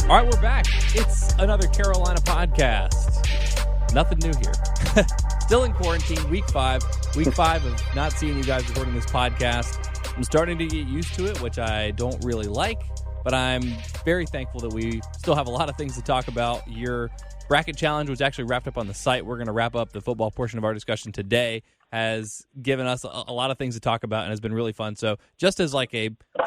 All right, we're back. It's another Carolina podcast. Nothing new here. Still in quarantine, week 5. Week 5 of not seeing you guys recording this podcast. I'm starting to get used to it, which I don't really like, but I'm very thankful that we still have a lot of things to talk about. Your bracket challenge was actually wrapped up on the site. We're going to wrap up the football portion of our discussion today. Has given us a lot of things to talk about and has been really fun. So just as like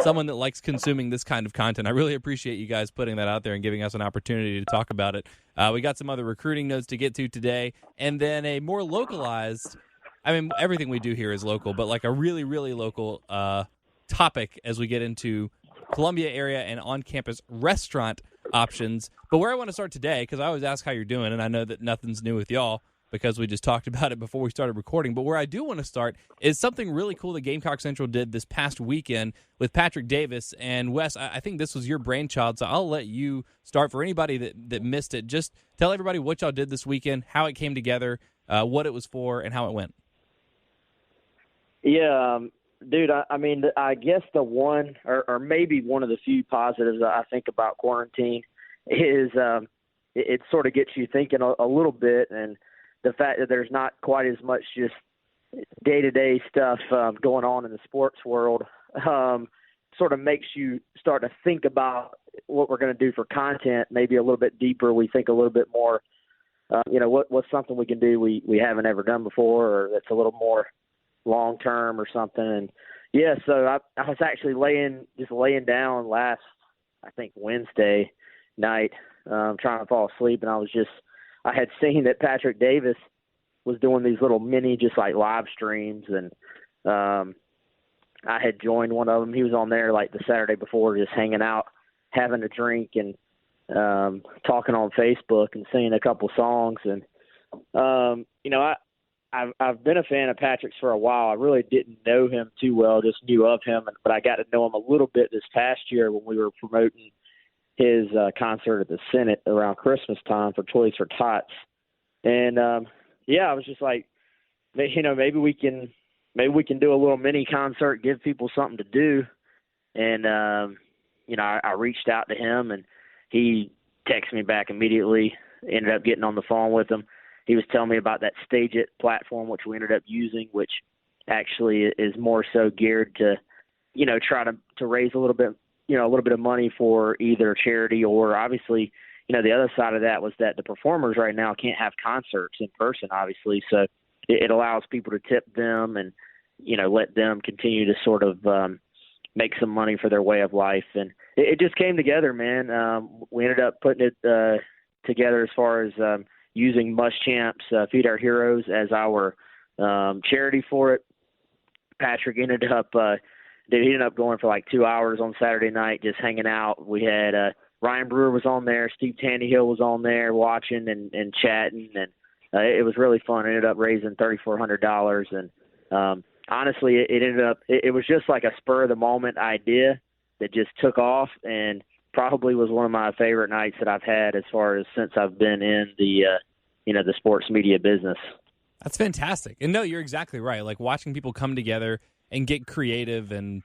someone that likes consuming this kind of content, I really appreciate you guys putting that out there and giving us an opportunity to talk about it. We got some other recruiting notes to get to today, and then a more localized, I mean, everything we do here is local, but like a really, really local topic as we get into Columbia area and on-campus restaurant options. But where I want to start today, because I always ask how you're doing, and I know that nothing's new with y'all, because we just talked about it before we started recording. But where I do want to start is something really cool that Gamecock Central did this past weekend with Patrick Davis. And Wes, I think this was your brainchild, so I'll let you start. For anybody that missed it, just tell everybody what y'all did this weekend, how it came together, what it was for, and how it went. Yeah, dude, I mean, I guess the one or maybe one of the few positives I think about quarantine is it sort of gets you thinking a little bit, and the fact that there's not quite as much just day-to-day stuff going on in the sports world sort of makes you start to think about what we're going to do for content, maybe a little bit deeper. We think a little bit more, what's something we can do we haven't ever done before, or that's a little more long-term or something. And, yeah, so I was actually laying down last, I think, Wednesday night trying to fall asleep, and I had seen that Patrick Davis was doing these little mini, just like live streams, and I had joined one of them. He was on there like the Saturday before, just hanging out, having a drink, and talking on Facebook and singing a couple songs. And I've been a fan of Patrick's for a while. I really didn't know him too well, just knew of him, but I got to know him a little bit this past year when we were promoting his concert at the Senate around Christmas time for Toys for Tots. And, I was just like, maybe we can do a little mini concert, give people something to do. And, I reached out to him, and he texted me back immediately, ended up getting on the phone with him. He was telling me about that Stage It platform, which we ended up using, which actually is more so geared to, try to raise a little bit of money for either charity or, obviously, the other side of that was that the performers right now can't have concerts in person, obviously. So it allows people to tip them and, let them continue to sort of make some money for their way of life. And it just came together, man. We ended up putting it together as far as using Muschamps Feed Our Heroes as our charity for it. Patrick ended up going for like 2 hours on Saturday night, just hanging out. We had Ryan Brewer was on there, Steve Tannehill was on there watching and chatting, and it was really fun. Ended up raising $3,400, and honestly, it was just like a spur of the moment idea that just took off, and probably was one of my favorite nights that I've had as far as since I've been in the the sports media business. That's fantastic. And no, you're exactly right. Like watching people come together and get creative and,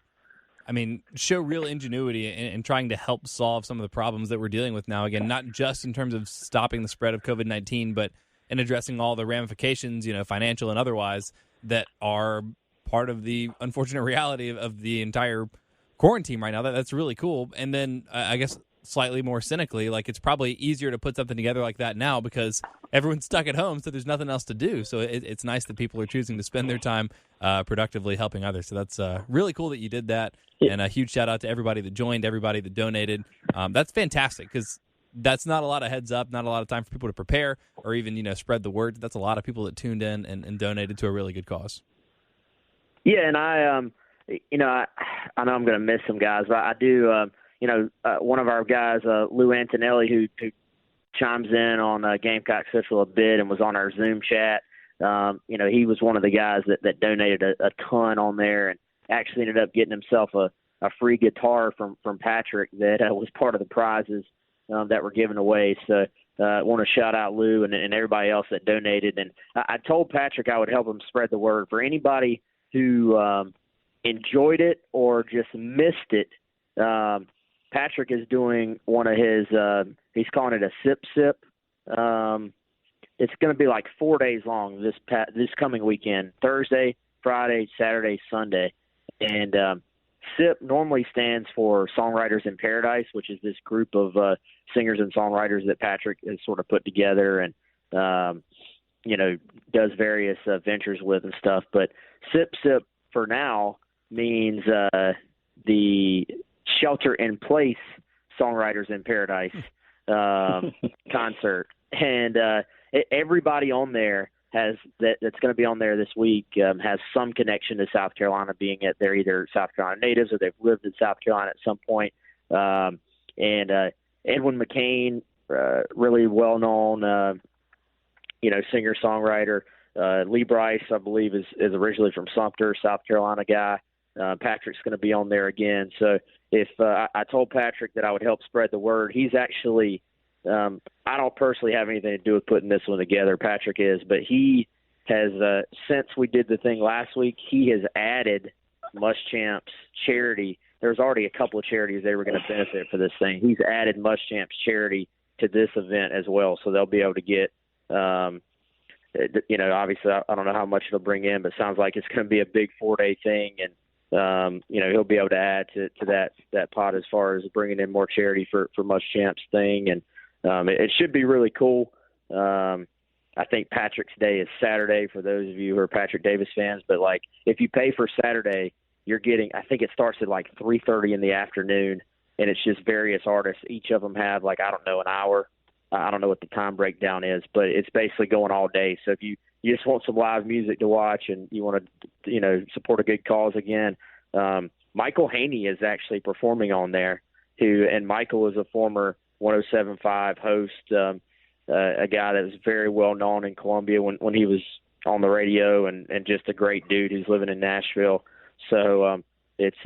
show real ingenuity in trying to help solve some of the problems that we're dealing with now. Again, not just in terms of stopping the spread of COVID-19, but in addressing all the ramifications, financial and otherwise, that are part of the unfortunate reality of the entire quarantine right now. That's really cool. And then I guess slightly more cynically, like it's probably easier to put something together like that now because everyone's stuck at home, so there's nothing else to do. So it's nice that people are choosing to spend their time productively helping others. So that's really cool that you did that. And a huge shout out to everybody that joined, everybody that donated. That's fantastic because that's not a lot of heads up, not a lot of time for people to prepare or even, spread the word. That's a lot of people that tuned in and donated to a really good cause. Yeah, and I know I'm going to miss some guys, but I do, one of our guys, Lou Antonelli, who chimes in on Gamecock Central a bit and was on our Zoom chat. He was one of the guys that donated a ton on there and actually ended up getting himself a free guitar from Patrick that was part of the prizes that were given away. So I want to shout out Lou and everybody else that donated. And I told Patrick I would help him spread the word for anybody who enjoyed it or just missed it. Patrick is doing one of his, he's calling it a sip. It's going to be like 4 days long this coming weekend, Thursday, Friday, Saturday, Sunday. And SIP normally stands for Songwriters in Paradise, which is this group of singers and songwriters that Patrick has sort of put together and, does various ventures with and stuff. But SIP for now means the Shelter in Place Songwriters in Paradise concert. And everybody on there that's going to be on there this week has some connection to South Carolina, being that they're either South Carolina natives or they've lived in South Carolina at some point. And Edwin McCain, really well-known, singer-songwriter. Lee Bryce, I believe, is originally from Sumter, South Carolina guy. Patrick's going to be on there again. So if I told Patrick that I would help spread the word, he's actually I don't personally have anything to do with putting this one together. Patrick is, but he has since we did the thing last week, he has added Muschamp's charity. There's already a couple of charities they were going to benefit for this thing. He's added Muschamp's charity to this event as well, so they'll be able to get. Obviously, I don't know how much it'll bring in, but it sounds like it's going to be a big 4-day thing, and he'll be able to add to that pot as far as bringing in more charity for Muschamp's thing, and it should be really cool. I think Patrick's Day is Saturday for those of you who are Patrick Davis fans, but like if you pay for Saturday, you're getting. I think it starts at like 3:30 in the afternoon, and it's just various artists. Each of them have an hour. I don't know what the time breakdown is, but it's basically going all day. So if you just want some live music to watch and you want to, support a good cause again, Michael Haney is actually performing on there. And Michael is a former 107.5 host, a guy that was very well known in Columbia when he was on the radio, and just a great dude who's living in Nashville. So it's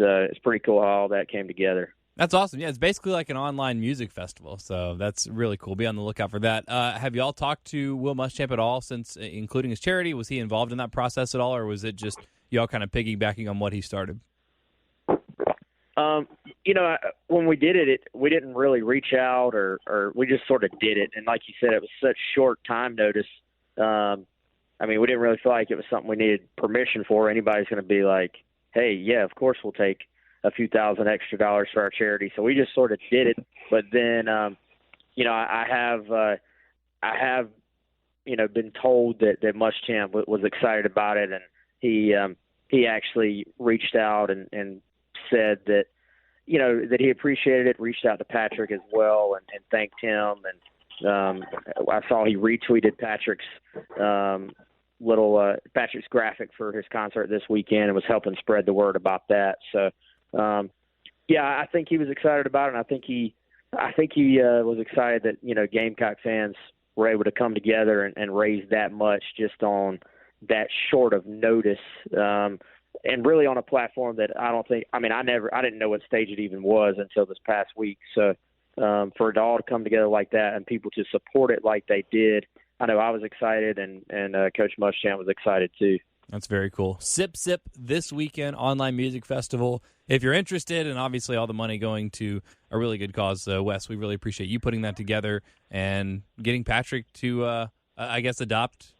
pretty cool how all that came together. That's awesome. Yeah, it's basically like an online music festival, so that's really cool. Be on the lookout for that. Have you all talked to Will Muschamp at all since, including his charity? Was he involved in that process at all, or was it just y'all kind of piggybacking on what he started? When we did it, we didn't really reach out, or we just sort of did it. And like you said, it was such short time notice. We didn't really feel like it was something we needed permission for. Anybody's going to be like, hey, yeah, of course we'll take a few $1,000 extra for our charity. So we just sort of did it. But then, I have been told that Muschamp was excited about it, and he actually reached out and said that, that he appreciated it, reached out to Patrick as well and thanked him. And I saw he retweeted Patrick's Patrick's graphic for his concert this weekend and was helping spread the word about that. So, I think he was excited about it, and I think he was excited that, Gamecock fans were able to come together and raise that much just on that short of notice. And really on a platform that I didn't know what stage it even was until this past week. So for it all to come together like that and people to support it like they did, I know I was excited, and Coach Muschamp was excited too. That's very cool. Sip this weekend, online music festival. If you're interested, and obviously all the money going to a really good cause, Wes, we really appreciate you putting that together and getting Patrick to, adopt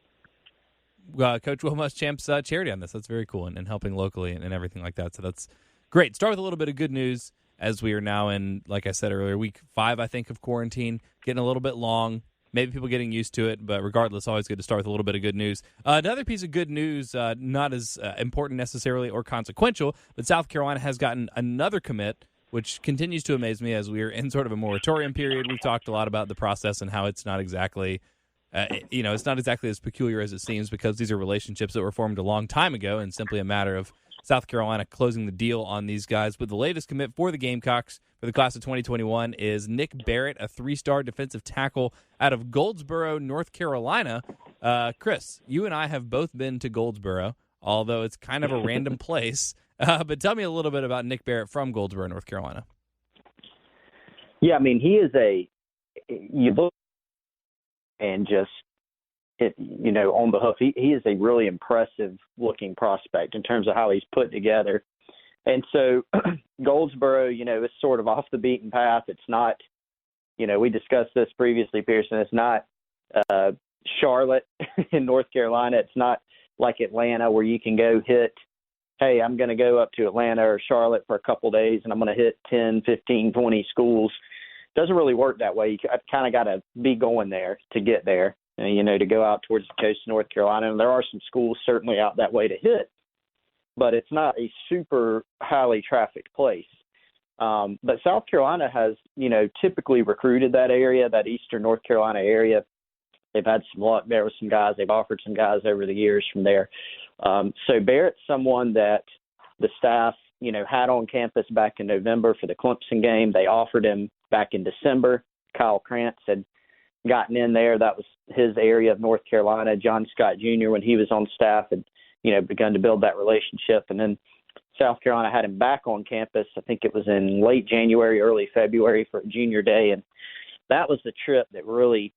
Coach Will Muschamp's charity on this. That's very cool, and helping locally and everything like that. So that's great. Start with a little bit of good news as we are now in, like I said earlier, week 5, I think, of quarantine, getting a little bit long. Maybe people getting used to it, but regardless, always good to start with a little bit of good news. Another piece of good news, not as important necessarily or consequential, but South Carolina has gotten another commit, which continues to amaze me as we're in sort of a moratorium period. We've talked a lot about the process and how it's not exactly, it's not exactly as peculiar as it seems, because these are relationships that were formed a long time ago and simply a matter of South Carolina closing the deal on these guys. But the latest commit for the Gamecocks for the class of 2021 is Nick Barrett, a 3-star defensive tackle out of Goldsboro, North Carolina. Chris, you and I have both been to Goldsboro, although it's kind of a random place. But tell me a little bit about Nick Barrett from Goldsboro, North Carolina. Yeah, he is you look and just, on the hoof, he is a really impressive looking prospect in terms of how he's put together. And so Goldsboro, is sort of off the beaten path. It's not, we discussed this previously, Pearson. It's not Charlotte in North Carolina. It's not like Atlanta where you can go hit, hey, I'm going to go up to Atlanta or Charlotte for a couple days and I'm going to hit 10, 15, 20 schools. It doesn't really work that way. I've kind of got to be going there to get there, to go out towards the coast of North Carolina. And there are some schools certainly out that way to hit, but it's not a super highly trafficked place. But South Carolina has, typically recruited that area, that eastern North Carolina area. They've had some luck there with some guys. They've offered some guys over the years from there. So Barrett's someone that the staff, had on campus back in November for the Clemson game. They offered him back in December. Kyle Krantz had gotten in there. That was his area of North Carolina. John Scott Jr., when he was on staff, had, begun to build that relationship. And then South Carolina had him back on campus. I think it was in late January, early February for junior day. And that was the trip that really,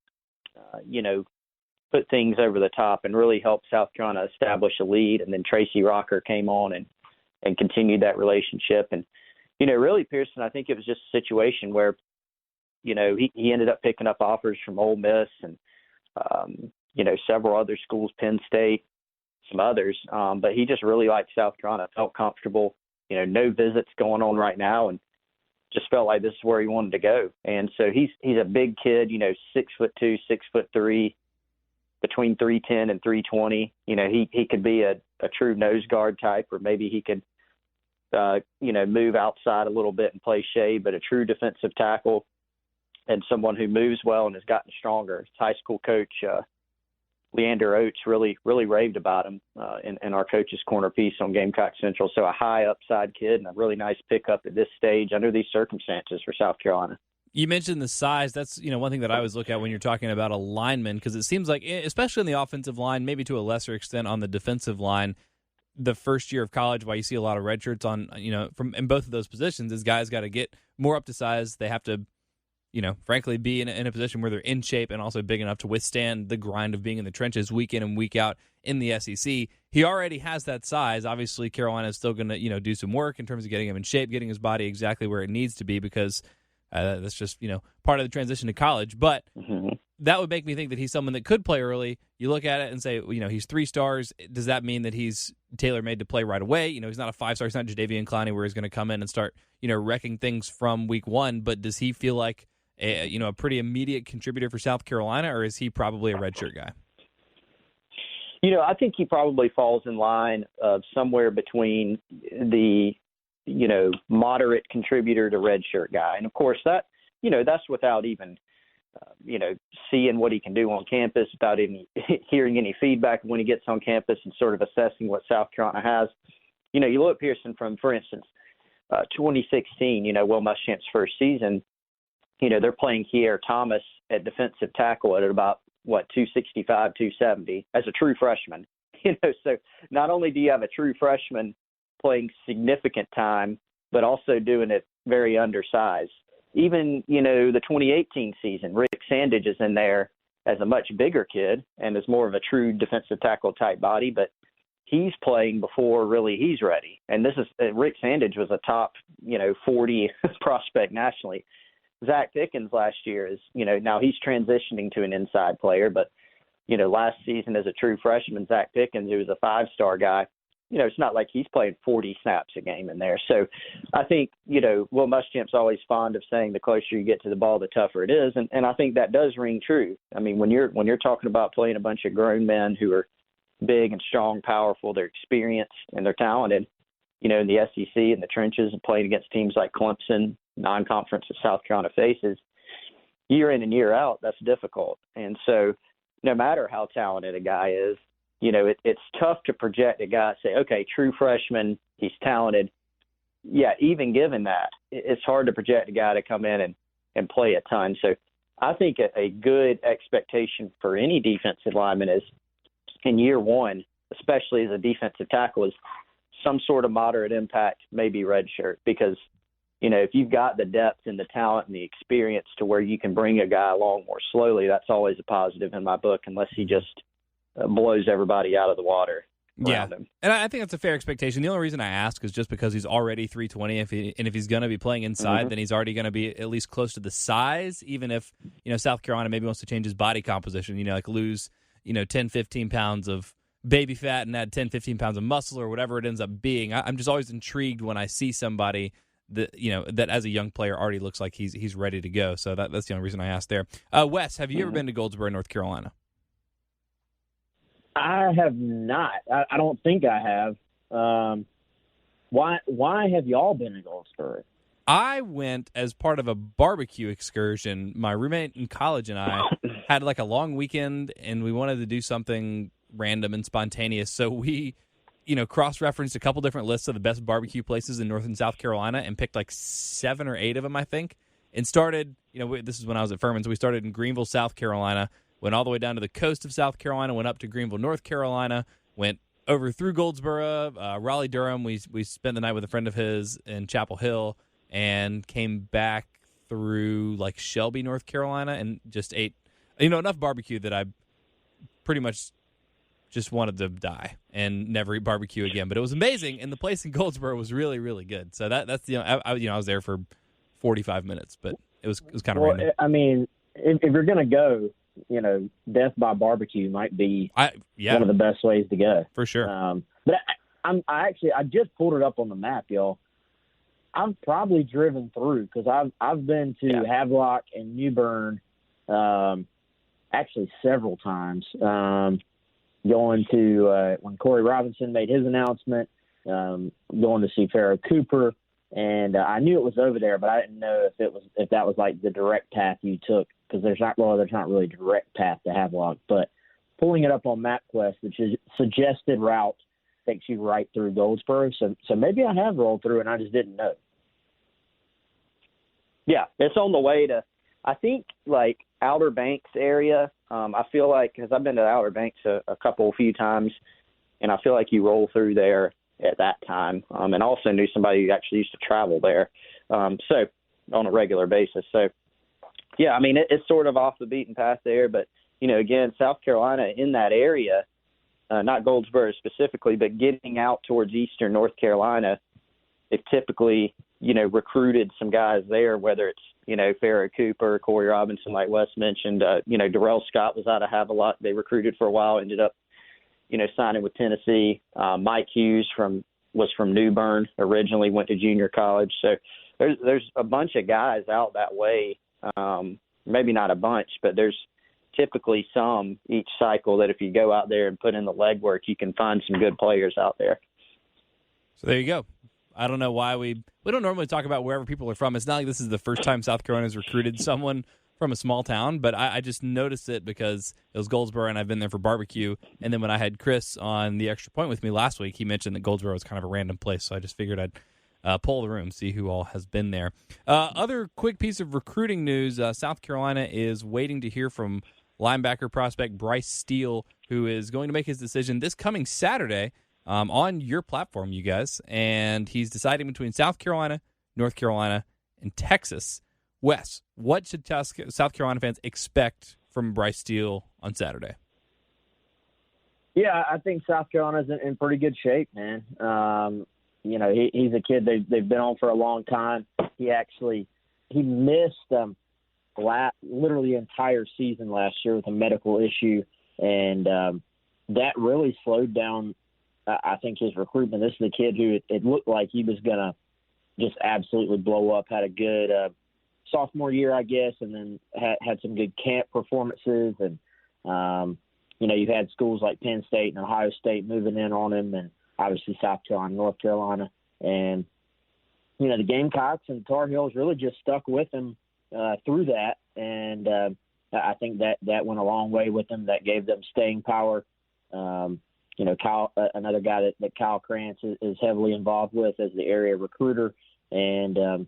put things over the top and really helped South Carolina establish a lead. And then Tracy Rocker came on and continued that relationship. And, really, Pearson, I think it was just a situation where, he ended up picking up offers from Ole Miss and, several other schools, Penn State, some others. But he just really liked South Carolina, felt comfortable, no visits going on right now, and just felt like this is where he wanted to go. And so he's a big kid, 6'2", 6'3", between 310 and 320. He could be a true nose guard type, or maybe he could, move outside a little bit and play shade, but a true defensive tackle and someone who moves well and has gotten stronger. His high school coach, Leander Oates, really raved about him in our Coach's Corner piece on Gamecock Central. So a high upside kid and a really nice pickup at this stage under these circumstances for South Carolina. You mentioned the size. That's one thing that I always look at when you're talking about a lineman, because it seems like, especially on the offensive line, maybe to a lesser extent on the defensive line, the first year of college, why you see a lot of red shirts on, from in both of those positions, is guys got to get more up to size. They have to, frankly, be in a position where they're in shape and also big enough to withstand the grind of being in the trenches week in and week out in the SEC. He already has that size. Obviously, Carolina is still going to, do some work in terms of getting him in shape, getting his body exactly where it needs to be, because that's just, part of the transition to college. But that would make me think that he's someone that could play early. You look at it and say, he's 3 stars. Does that mean that he's tailor-made to play right away? He's not a 5-star. He's not Jadeveon Clowney where he's going to come in and start, wrecking things from week one. But does he feel like a pretty immediate contributor for South Carolina, or is he probably a redshirt guy? I think he probably falls in line of somewhere between the, moderate contributor to redshirt guy. And of course that, that's without even, seeing what he can do on campus, without hearing any feedback when he gets on campus and sort of assessing what South Carolina has. You look, Pearson, for instance, 2016, Will Muschamp's first season, they're playing Kier Thomas at defensive tackle at about, 265, 270 as a true freshman. So not only do you have a true freshman playing significant time, but also doing it very undersized. Even, the 2018 season, Rick Sandage is in there as a much bigger kid and is more of a true defensive tackle type body, but he's playing before really he's ready. And this is Rick Sandage was a top, 40 prospect nationally. Zach Pickens last year is, now he's transitioning to an inside player, but, last season as a true freshman, Zach Pickens, who was a 5-star guy, it's not like he's playing 40 snaps a game in there. So I think, Will Muschamp's always fond of saying the closer you get to the ball, the tougher it is. And I think that does ring true. I mean, when you're talking about playing a bunch of grown men who are big and strong, powerful, they're experienced and they're talented, in the SEC and the trenches and playing against teams like Clemson, non-conference that South Carolina faces, year in and year out, that's difficult. And so no matter how talented a guy is, it's tough to project a guy, say, okay, true freshman, he's talented. Yeah, even given that, it's hard to project a guy to come in and play a ton. So I think a good expectation for any defensive lineman is in year one, especially as a defensive tackle, is some sort of moderate impact, maybe redshirt, because, if you've got the depth and the talent and the experience to where you can bring a guy along more slowly, that's always a positive in my book, unless he just blows everybody out of the water. around him. And I think that's a fair expectation. The only reason I ask is just because he's already 320. If he's going to be playing inside, then he's already going to be at least close to the size, even if, South Carolina maybe wants to change his body composition, like lose, 10, 15 pounds of baby fat and add 10, 15 pounds of muscle or whatever it ends up being. I'm just always intrigued when I see somebody that, that as a young player already looks like he's ready to go. So that's the only reason I asked there. Wes, have you ever been to Goldsboro, North Carolina? I have not. I don't think I have. Why have y'all been to Goldsboro? I went as part of a barbecue excursion. My roommate in college and I had like a long weekend, and we wanted to do something random and spontaneous. So we, cross-referenced a couple different lists of the best barbecue places in North and South Carolina and picked like 7 or 8 of them, I think, and started, this is when I was at Furman, so we started in Greenville, South Carolina, went all the way down to the coast of South Carolina, went up to Greenville, North Carolina, went over through Goldsboro, Raleigh-Durham. We spent the night with a friend of his in Chapel Hill and came back through like Shelby, North Carolina, and just ate, enough barbecue that I pretty much just wanted to die and never eat barbecue again. But it was amazing, and the place in Goldsboro was really, really good. So that's I was there for 45 minutes, but it was kind of random. I mean, if you're gonna go, death by barbecue might be one of the best ways to go. For sure. But I just pulled it up on the map, y'all. I've probably driven through because I've been to Havelock and New Bern, actually several times. Going to when Corey Robinson made his announcement, going to see Pharaoh Cooper, and I knew it was over there, but I didn't know if that was like the direct path you took, because there's not really a direct path to Havelock. But pulling it up on MapQuest, which is suggested route, takes you right through Goldsboro. So maybe I have rolled through and I just didn't know. Yeah, it's on the way to, I think, like Outer Banks area. I feel like, because I've been to Outer Banks a few times, and I feel like you roll through there at that time. And also knew somebody who actually used to travel there, so on a regular basis. So, yeah, I mean, it's sort of off the beaten path there. But, again, South Carolina in that area, not Goldsboro specifically, but getting out towards eastern North Carolina, they've typically, recruited some guys there, whether it's, Pharaoh Cooper, Corey Robinson, like Wes mentioned. Darrell Scott was out of Havelock. They recruited for a while, ended up, signing with Tennessee. Mike Hughes was from New Bern originally, went to junior college. So there's a bunch of guys out that way. Maybe not a bunch, but there's typically some each cycle that if you go out there and put in the legwork, you can find some good players out there. So there you go. I don't know why we don't normally talk about wherever people are from. It's not like this is the first time South Carolina's recruited someone from a small town, but I just noticed it because it was Goldsboro and I've been there for barbecue. And then when I had Chris on the Extra Point with me last week, he mentioned that Goldsboro was kind of a random place, so I just figured I'd poll the room, see who all has been there. Other quick piece of recruiting news, South Carolina is waiting to hear from linebacker prospect Bryce Steele, who is going to make his decision this coming Saturday on your platform, you guys. And he's deciding between South Carolina, North Carolina, and Texas. Wes, what should South Carolina fans expect from Bryce Steele on Saturday? Yeah, I think South Carolina's in pretty good shape, man. He's a kid they've been on for a long time. He missed literally the entire season last year with a medical issue, and that really slowed down, I think, his recruitment. This is a kid who it looked like he was going to just absolutely blow up, had a good sophomore year, I guess, and then had some good camp performances. And, you've had schools like Penn State and Ohio State moving in on him, and obviously South Carolina, North Carolina. And, the Gamecocks and Tar Heels really just stuck with him through that. And I think that went a long way with them. That gave them staying power. Kyle, another guy that Kyle Krantz is heavily involved with as the area recruiter. And,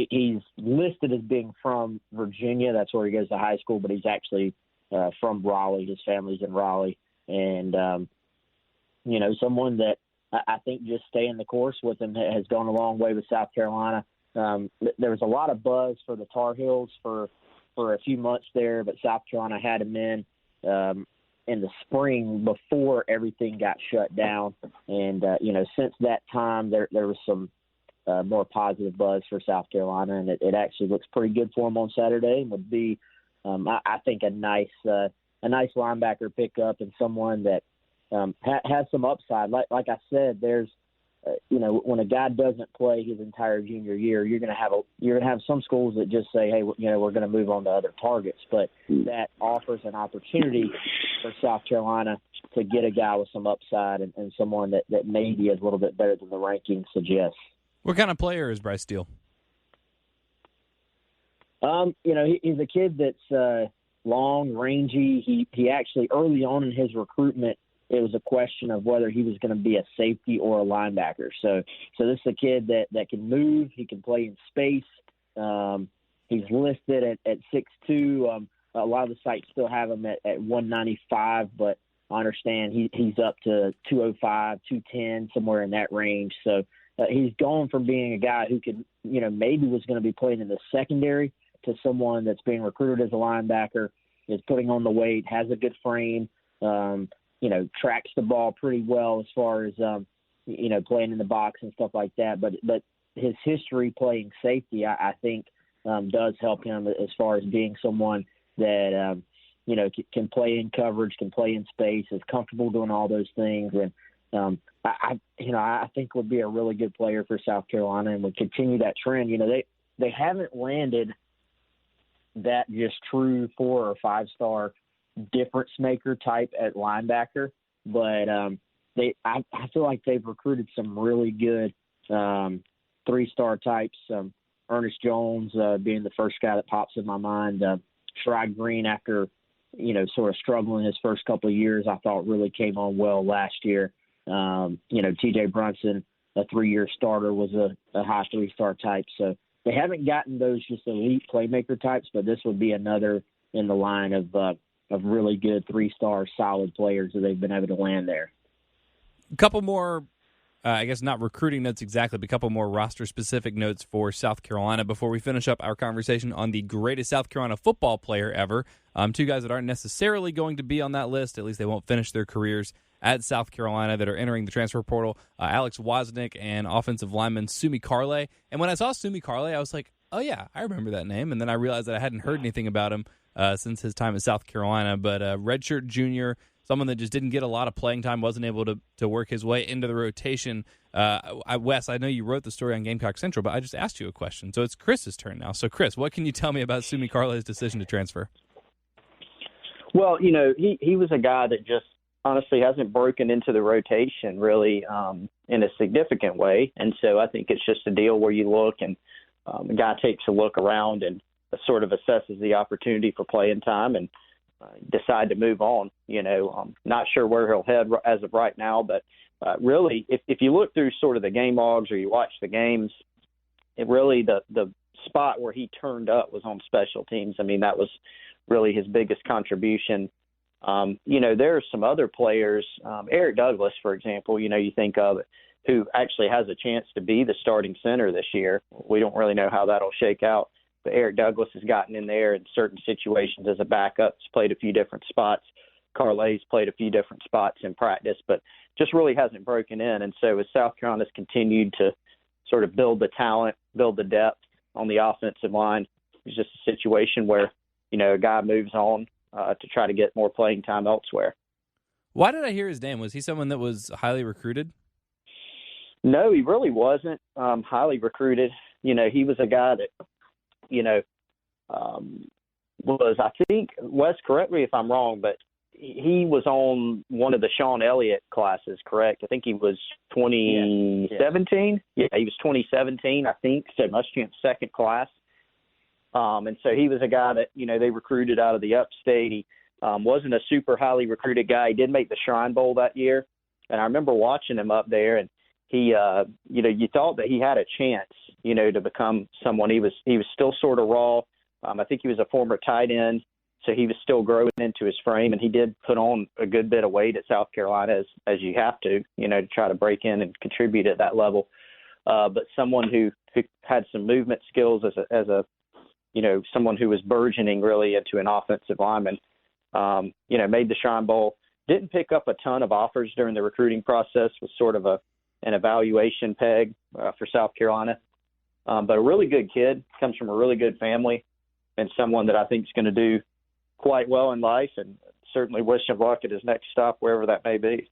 he's listed as being from Virginia. That's where he goes to high school, but he's actually from Raleigh. His family's in Raleigh. And, someone that I think just staying the course with him has gone a long way with South Carolina. There was a lot of buzz for the Tar Heels for a few months there, but South Carolina had him in. in the spring before everything got shut down. And, since that time, there was some more positive buzz for South Carolina, and it actually looks pretty good for them on Saturday and would be, I think, a nice linebacker pickup and someone that has some upside. Like I said, there's, when a guy doesn't play his entire junior year, you're going to have some schools that just say, hey, we're going to move on to other targets. But that offers an opportunity for South Carolina to get a guy with some upside and someone that maybe is a little bit better than the rankings suggest. What kind of player is Bryce Steele? He's a kid that's long, rangy. He actually, early on in his recruitment, it was a question of whether he was going to be a safety or a linebacker. So this is a kid that can move. He can play in space. He's listed at 6'2". A lot of the sites still have him at 195, but I understand he's up to 205, 210, somewhere in that range. So he's gone from being a guy who could, maybe was going to be playing in the secondary to someone that's being recruited as a linebacker, is putting on the weight, has a good frame, tracks the ball pretty well as far as, playing in the box and stuff like that. But his history playing safety, I think, does help him as far as being someone that, can play in coverage, can play in space, is comfortable doing all those things. And, I think would be a really good player for South Carolina and would continue that trend. They haven't landed that just true 4 or 5 star difference maker type at linebacker, but I feel like they've recruited some really good 3-star types. Ernest Jones being the first guy that pops in my mind. Sherrod Green, after sort of struggling his first couple of years, I thought really came on well last year. T.J. Brunson, a 3-year starter, was a high 3-star type. So they haven't gotten those just elite playmaker types, but this would be another in the line of really good 3-star solid players that they've been able to land there. A couple more, I guess not recruiting notes exactly, but a couple more roster-specific notes for South Carolina before we finish up our conversation on the greatest South Carolina football player ever. 2 guys that aren't necessarily going to be on that list, at least they won't finish their careers at South Carolina, that are entering the transfer portal, Alex Wozmak and offensive lineman Sumi Carley. And when I saw Sumi Carley, I was like, oh yeah, I remember that name. And then I realized that I hadn't heard anything about him since his time at South Carolina. But redshirt junior, someone that just didn't get a lot of playing time, wasn't able to work his way into the rotation. Wes, I know you wrote the story on Gamecock Central, but I just asked you a question. So it's Chris's turn now. So Chris, what can you tell me about Sumi Carley's decision to transfer? Well, he was a guy that just honestly hasn't broken into the rotation really in a significant way. And so I think it's just a deal where you look and the guy takes a look around and sort of assesses the opportunity for playing time and decide to move on. I'm not sure where he'll head as of right now, but really, if you look through sort of the game logs or you watch the games, it really the spot where he turned up was on special teams. I mean, that was really his biggest contribution. There are some other players, Eric Douglas, for example, you think of it, who actually has a chance to be the starting center this year. We don't really know how that'll shake out, but Eric Douglas has gotten in there in certain situations as a backup. He's played a few different spots. Carley's played a few different spots in practice, but just really hasn't broken in. And so as South Carolina's continued to sort of build the talent, build the depth on the offensive line, it's just a situation where, a guy moves on to try to get more playing time elsewhere. Why did I hear his name? Was he someone that was highly recruited? No, he really wasn't highly recruited. He was a guy that, was, I think, Wes, correct me if I'm wrong, but he was on one of the Sean Elliott classes, correct? I think he was 2017. Yeah, he was 2017, I think, so Muschamp second class. And so he was a guy that, they recruited out of the upstate. He wasn't a super highly recruited guy. He did make the Shrine Bowl that year. And I remember watching him up there, and he, you thought that he had a chance, to become someone. He was still sort of raw. I think he was a former tight end, so he was still growing into his frame, and he did put on a good bit of weight at South Carolina, as you have to try to break in and contribute at that level. But someone who had some movement skills as a someone who was burgeoning really into an offensive lineman. Made the Shrine Bowl. Didn't pick up a ton of offers during the recruiting process. Was sort of an evaluation peg for South Carolina. But a really good kid, comes from a really good family, and someone that I think is going to do quite well in life, and certainly wish him luck at his next stop, wherever that may be.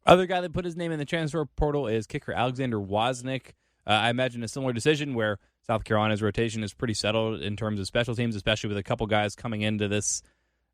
Other guy that put his name in the transfer portal is kicker Alexander Wozmak. I imagine a similar decision where South Carolina's rotation is pretty settled in terms of special teams, especially with a couple guys coming into this.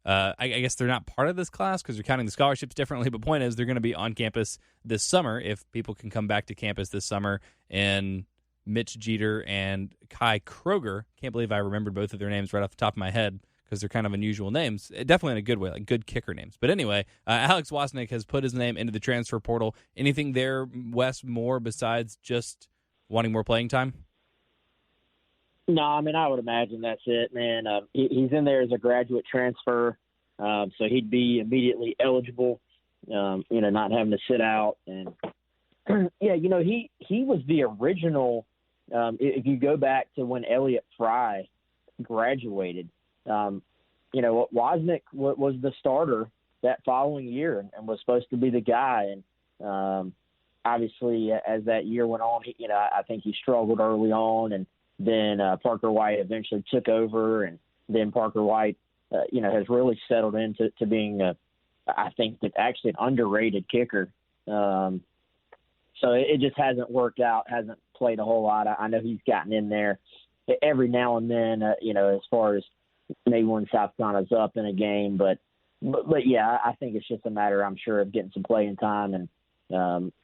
I guess they're not part of this class because they're counting the scholarships differently, but point is they're going to be on campus this summer if people can come back to campus this summer. And Mitch Jeter and Kai Kroger, can't believe I remembered both of their names right off the top of my head because they're kind of unusual names, definitely in a good way, like good kicker names. But anyway, Alex Wozmak has put his name into the transfer portal. Anything there, Wes, more besides just wanting more playing time? No, I mean, I would imagine that's it, man. He's in there as a graduate transfer, so he'd be immediately eligible, not having to sit out. And, yeah, he was the original, if you go back to when Elliott Fry graduated, Wozmak was the starter that following year and was supposed to be the guy. And obviously, as that year went on, I think he struggled early on, and then Parker White eventually took over, and then Parker White, has really settled into being, I think, actually an underrated kicker. So it just hasn't worked out, hasn't played a whole lot. I know he's gotten in there every now and then, as far as maybe when South Carolina's up in a game. But yeah, I think it's just a matter, I'm sure, of getting some playing time and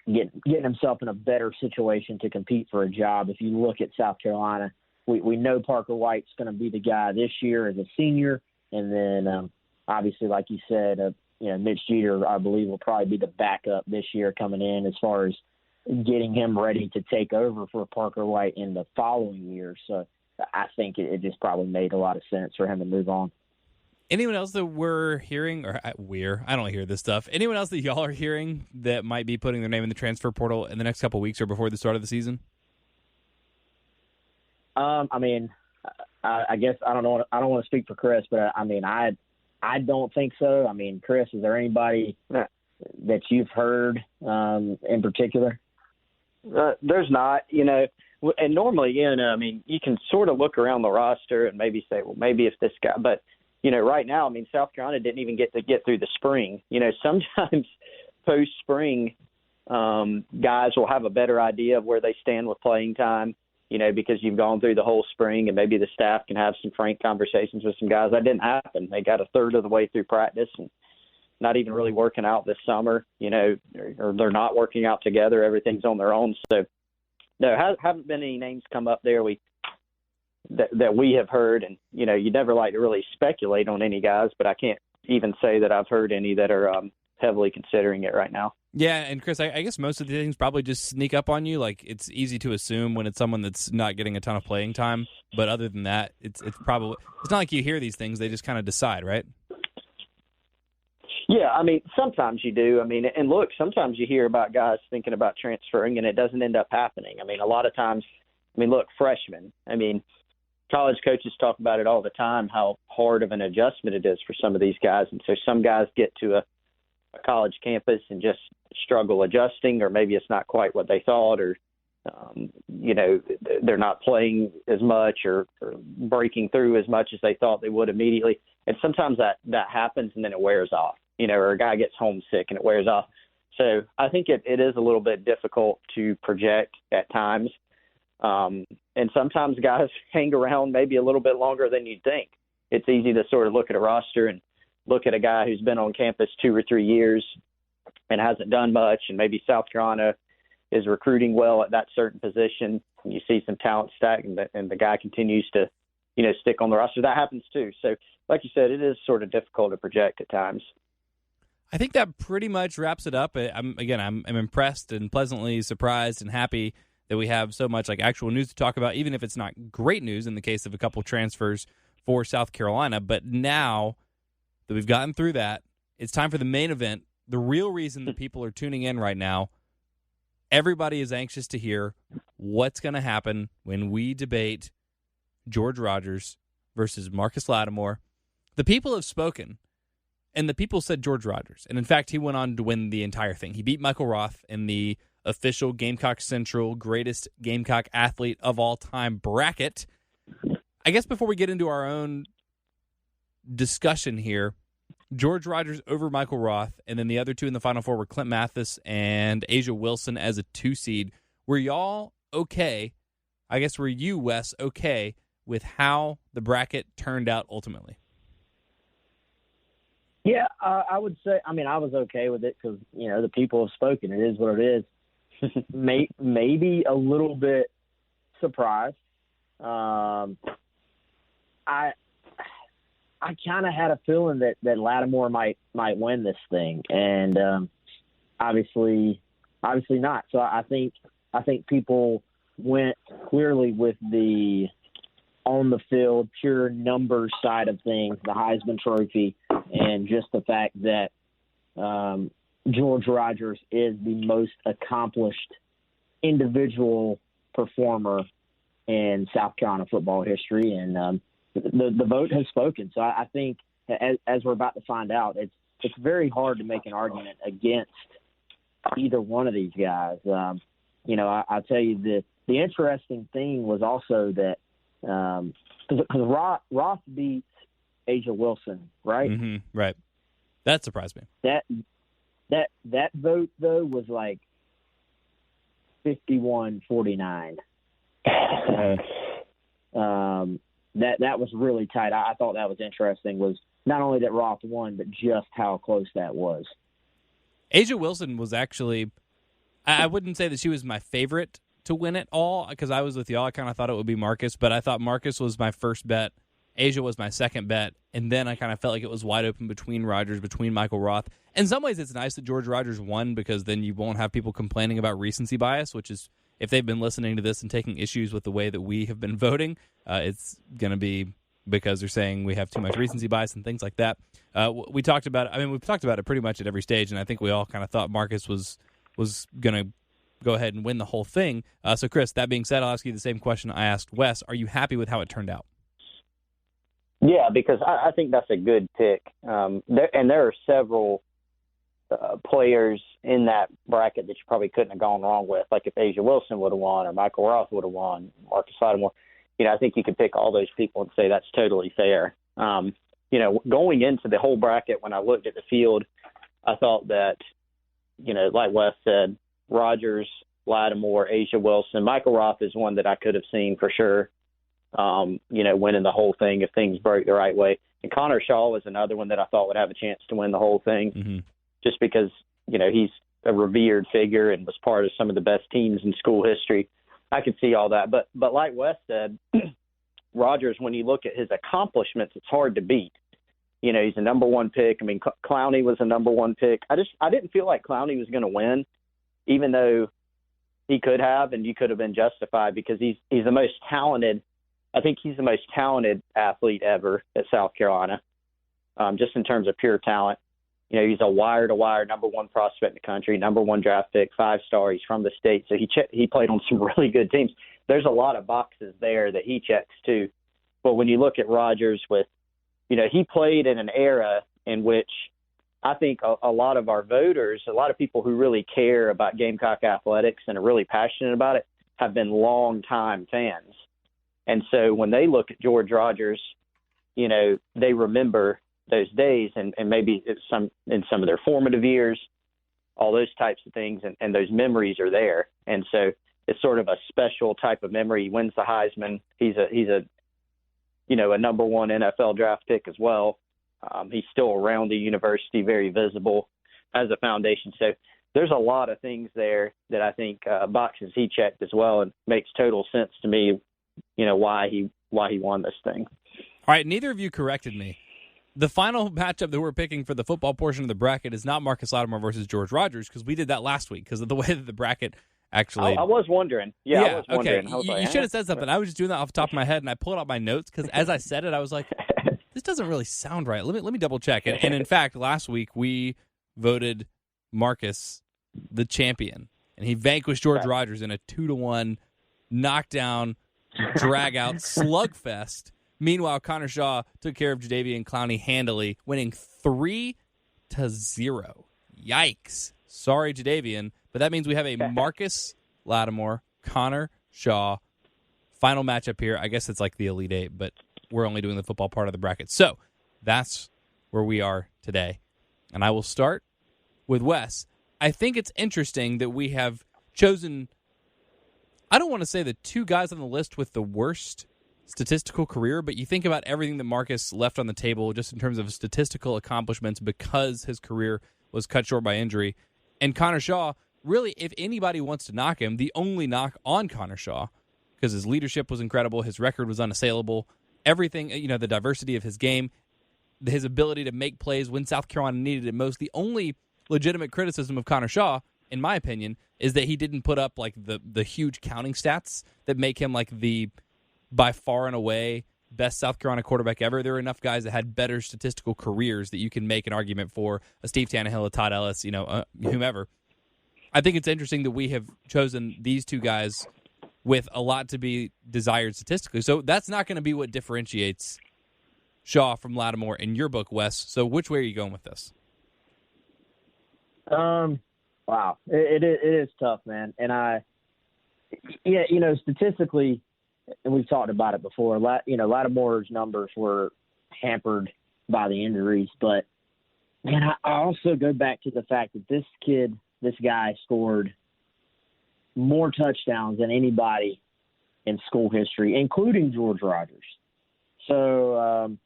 getting himself in a better situation to compete for a job. If you look at South Carolina, we know Parker White's going to be the guy this year as a senior, and then obviously, like you said, Mitch Jeter, I believe, will probably be the backup this year coming in as far as getting him ready to take over for Parker White in the following year. So I think it just probably made a lot of sense for him to move on. Anyone else that we're hearing, or I don't hear this stuff, anyone else that y'all are hearing that might be putting their name in the transfer portal in the next couple of weeks or before the start of the season? I mean, I guess I don't want to speak for Chris, but I don't think so. I mean, Chris, is there anybody that you've heard in particular? There's not, and normally, you can sort of look around the roster and maybe say, well, maybe if this guy, but right now, South Carolina didn't even get through the spring. Sometimes post-spring, guys will have a better idea of where they stand with playing time, because you've gone through the whole spring, and maybe the staff can have some frank conversations with some guys. That didn't happen. They got a third of the way through practice and not even really working out this summer, or they're not working out together. Everything's on their own. So, no, haven't been any names come up there that we have heard. And, you never like to really speculate on any guys, but I can't even say that I've heard any that are heavily considering it right now. Yeah, and Chris, I guess most of the things probably just sneak up on you. Like, it's easy to assume when it's someone that's not getting a ton of playing time. But other than that, it's probably – it's not like you hear these things. They just kind of decide, right? Yeah, sometimes you do. And look, sometimes you hear about guys thinking about transferring, and it doesn't end up happening. A lot of times, look, freshmen. College coaches talk about it all the time, how hard of an adjustment it is for some of these guys. And so some guys get to a college campus and just struggle adjusting, or maybe it's not quite what they thought, or, they're not playing as much or breaking through as much as they thought they would immediately. And sometimes that happens and then it wears off, or a guy gets homesick and it wears off. So I think it is a little bit difficult to project at times. And sometimes guys hang around maybe a little bit longer than you'd think. It's easy to sort of look at a roster and look at a guy who's been on campus 2 or 3 years and hasn't done much, and maybe South Carolina is recruiting well at that certain position, and you see some talent stack, and the guy continues to, stick on the roster. That happens too. So, like you said, it is sort of difficult to project at times. I think that pretty much wraps it up. I'm impressed and pleasantly surprised and happy that we have so much actual news to talk about, even if it's not great news in the case of a couple transfers for South Carolina. But now that we've gotten through that, it's time for the main event, the real reason that people are tuning in right now. Everybody is anxious to hear what's going to happen when we debate George Rogers versus Marcus Lattimore. The people have spoken. And the people said George Rogers. And in fact, he went on to win the entire thing. He beat Michael Roth in the official Gamecock Central greatest Gamecock athlete of all time bracket. I guess before we get into our own discussion here, George Rogers over Michael Roth, and then the other two in the Final Four were Clint Mathis and Asia Wilson as a 2 seed. Were y'all okay? I guess were you, Wes, okay with how the bracket turned out ultimately? Yeah, I would say, I was okay with it because, the people have spoken. It is what it is. Maybe a little bit surprised. I kind of had a feeling that Lattimore might win this thing, and obviously not. So I think people went clearly with the on the field, pure numbers side of things, the Heisman Trophy, and just the fact that George Rogers is the most accomplished individual performer in South Carolina football history, and the vote has spoken. So I think, as we're about to find out, it's very hard to make an argument against either one of these guys. I'll tell you the interesting thing was also that because Roth beats Asia Wilson, right? Mm-hmm, right. That surprised me. That vote though was like 51-49. That was really tight. I thought that was interesting. Was not only that Roth won, but just how close that was. Asia Wilson was actually, I wouldn't say that she was my favorite to win it all, because I was with y'all. I kind of thought it would be Marcus, but I thought Marcus was my first bet. Asia was my second bet, and then I kind of felt like it was wide open between Michael Roth. In some ways, it's nice that George Rogers won, because then you won't have people complaining about recency bias, which is, if they've been listening to this and taking issues with the way that we have been voting, it's going to be because they're saying we have too much recency bias and things like that. We talked about it. We've talked about it pretty much at every stage, and I think we all kind of thought Marcus was going to go ahead and win the whole thing. So, Chris, that being said, I'll ask you the same question I asked Wes. Are you happy with how it turned out? Yeah, because I think that's a good pick. There are several players in that bracket that you probably couldn't have gone wrong with. Like if Asia Wilson would have won, or Michael Roth would have won, Marcus Lattimore. I think you could pick all those people and say that's totally fair. Going into the whole bracket, when I looked at the field, I thought that, like Wes said, Rogers, Lattimore, Asia Wilson, Michael Roth is one that I could have seen for sure, winning the whole thing if things broke the right way. And Connor Shaw was another one that I thought would have a chance to win the whole thing, just because, he's a revered figure and was part of some of the best teams in school history. I could see all that. But like Wes said, Rogers, when you look at his accomplishments, it's hard to beat. He's a number one pick. Clowney was a number one pick. I didn't feel like Clowney was going to win, even though he could have, and you could have been justified, because he's the most talented. I think he's the most talented athlete ever at South Carolina, just in terms of pure talent. He's a wire-to-wire number one prospect in the country, number one draft pick, 5-star. He's from the state, so he played on some really good teams. There's a lot of boxes there that he checks too. But when you look at Rogers with, he played in an era in which I think a lot of our voters, a lot of people who really care about Gamecock athletics and are really passionate about it, have been longtime fans. And so when they look at George Rogers, they remember those days and maybe some of their formative years, all those types of things, and those memories are there. And so it's sort of a special type of memory. He wins the Heisman. He's a number one NFL draft pick as well. He's still around the university, very visible as a foundation. So there's a lot of things there that I think boxes he checked as well, and makes total sense to me, why he won this thing. All right, neither of you corrected me. The final matchup that we're picking for the football portion of the bracket is not Marcus Lattimore versus George Rogers, because we did that last week because of the way that the bracket actually. I was wondering. Yeah, I was wondering. Okay. You should have said something. I was just doing that off the top of my head, and I pulled out my notes because as I said it, I was like, this doesn't really sound right. Let me double check it. And in fact, last week we voted Marcus the champion, and he vanquished George Rogers in a 2-1 knockdown, drag-out slugfest. Meanwhile, Connor Shaw took care of Jadeveon Clowney handily, winning 3 8-0. Yikes. Sorry, Jadavian, but that means we have a Marcus Lattimore, Connor Shaw final matchup here. I guess it's like the Elite Eight, but we're only doing the football part of the bracket. So that's where we are today. And I will start with Wes. I think it's interesting that we have chosen, I don't want to say the two guys on the list with the worst statistical career, but you think about everything that Marcus left on the table just in terms of statistical accomplishments because his career was cut short by injury. And Connor Shaw, really, if anybody wants to knock him, the only knock on Connor Shaw, because his leadership was incredible, his record was unassailable, everything, the diversity of his game, his ability to make plays when South Carolina needed it most. The only legitimate criticism of Connor Shaw, in my opinion, is that he didn't put up like the huge counting stats that make him like the by far and away best South Carolina quarterback ever. There are enough guys that had better statistical careers that you can make an argument for a Steve Tannehill, a Todd Ellis, whomever. I think it's interesting that we have chosen these two guys with a lot to be desired statistically. So that's not going to be what differentiates Shaw from Lattimore in your book, Wes. So which way are you going with this? Wow. It is tough, man. And statistically, and we've talked about it before, Lattimore's numbers were hampered by the injuries. But, man, I also go back to the fact that this guy scored more touchdowns than anybody in school history, including George Rogers. So,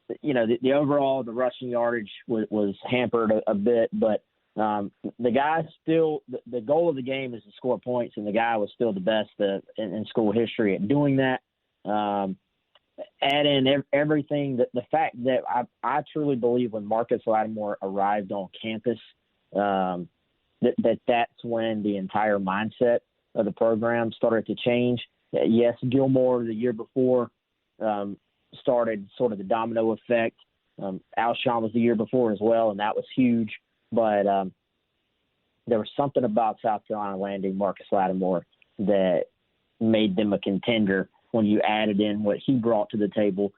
the overall, the rushing yardage was hampered a bit, but the guy still, the goal of the game is to score points, and the guy was still the best in school history at doing that. Add in everything, the fact that I truly believe when Marcus Lattimore arrived on campus, that's when the entire mindset of the program started to change. Yes, Gilmore the year before started sort of the domino effect. Alshon was the year before as well, and that was huge. But there was something about South Carolina landing Marcus Lattimore that made them a contender when you added in what he brought to the table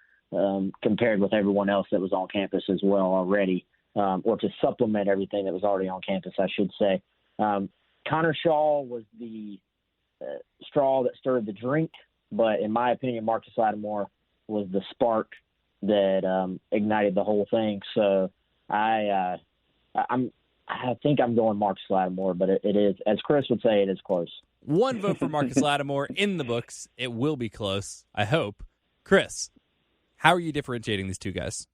compared with everyone else that was on campus as well already, or to supplement everything that was already on campus, I should say. Connor Shaw was the straw that stirred the drink, but in my opinion, Marcus Lattimore was the spark that ignited the whole thing. So I think I'm going Marcus Lattimore, but it is, as Chris would say, it is close. One vote for Marcus Lattimore in the books. It will be close, I hope. Chris, how are you differentiating these two guys?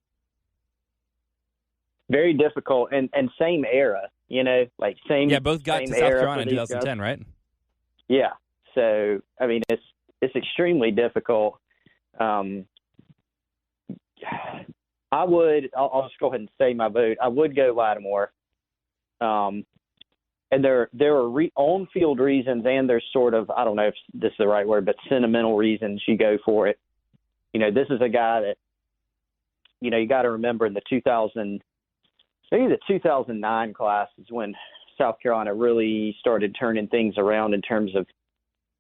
Very difficult, and same era, like same. Yeah, both got to South Carolina in 2010, guys. Right? Yeah. So, I mean, it's extremely difficult. I'll just go ahead and say my vote. I would go Lattimore. And there are on-field reasons, and there's sort of, I don't know if this is the right word, but sentimental reasons you go for it. This is a guy that, you got to remember in the 2009 class is when South Carolina really started turning things around in terms of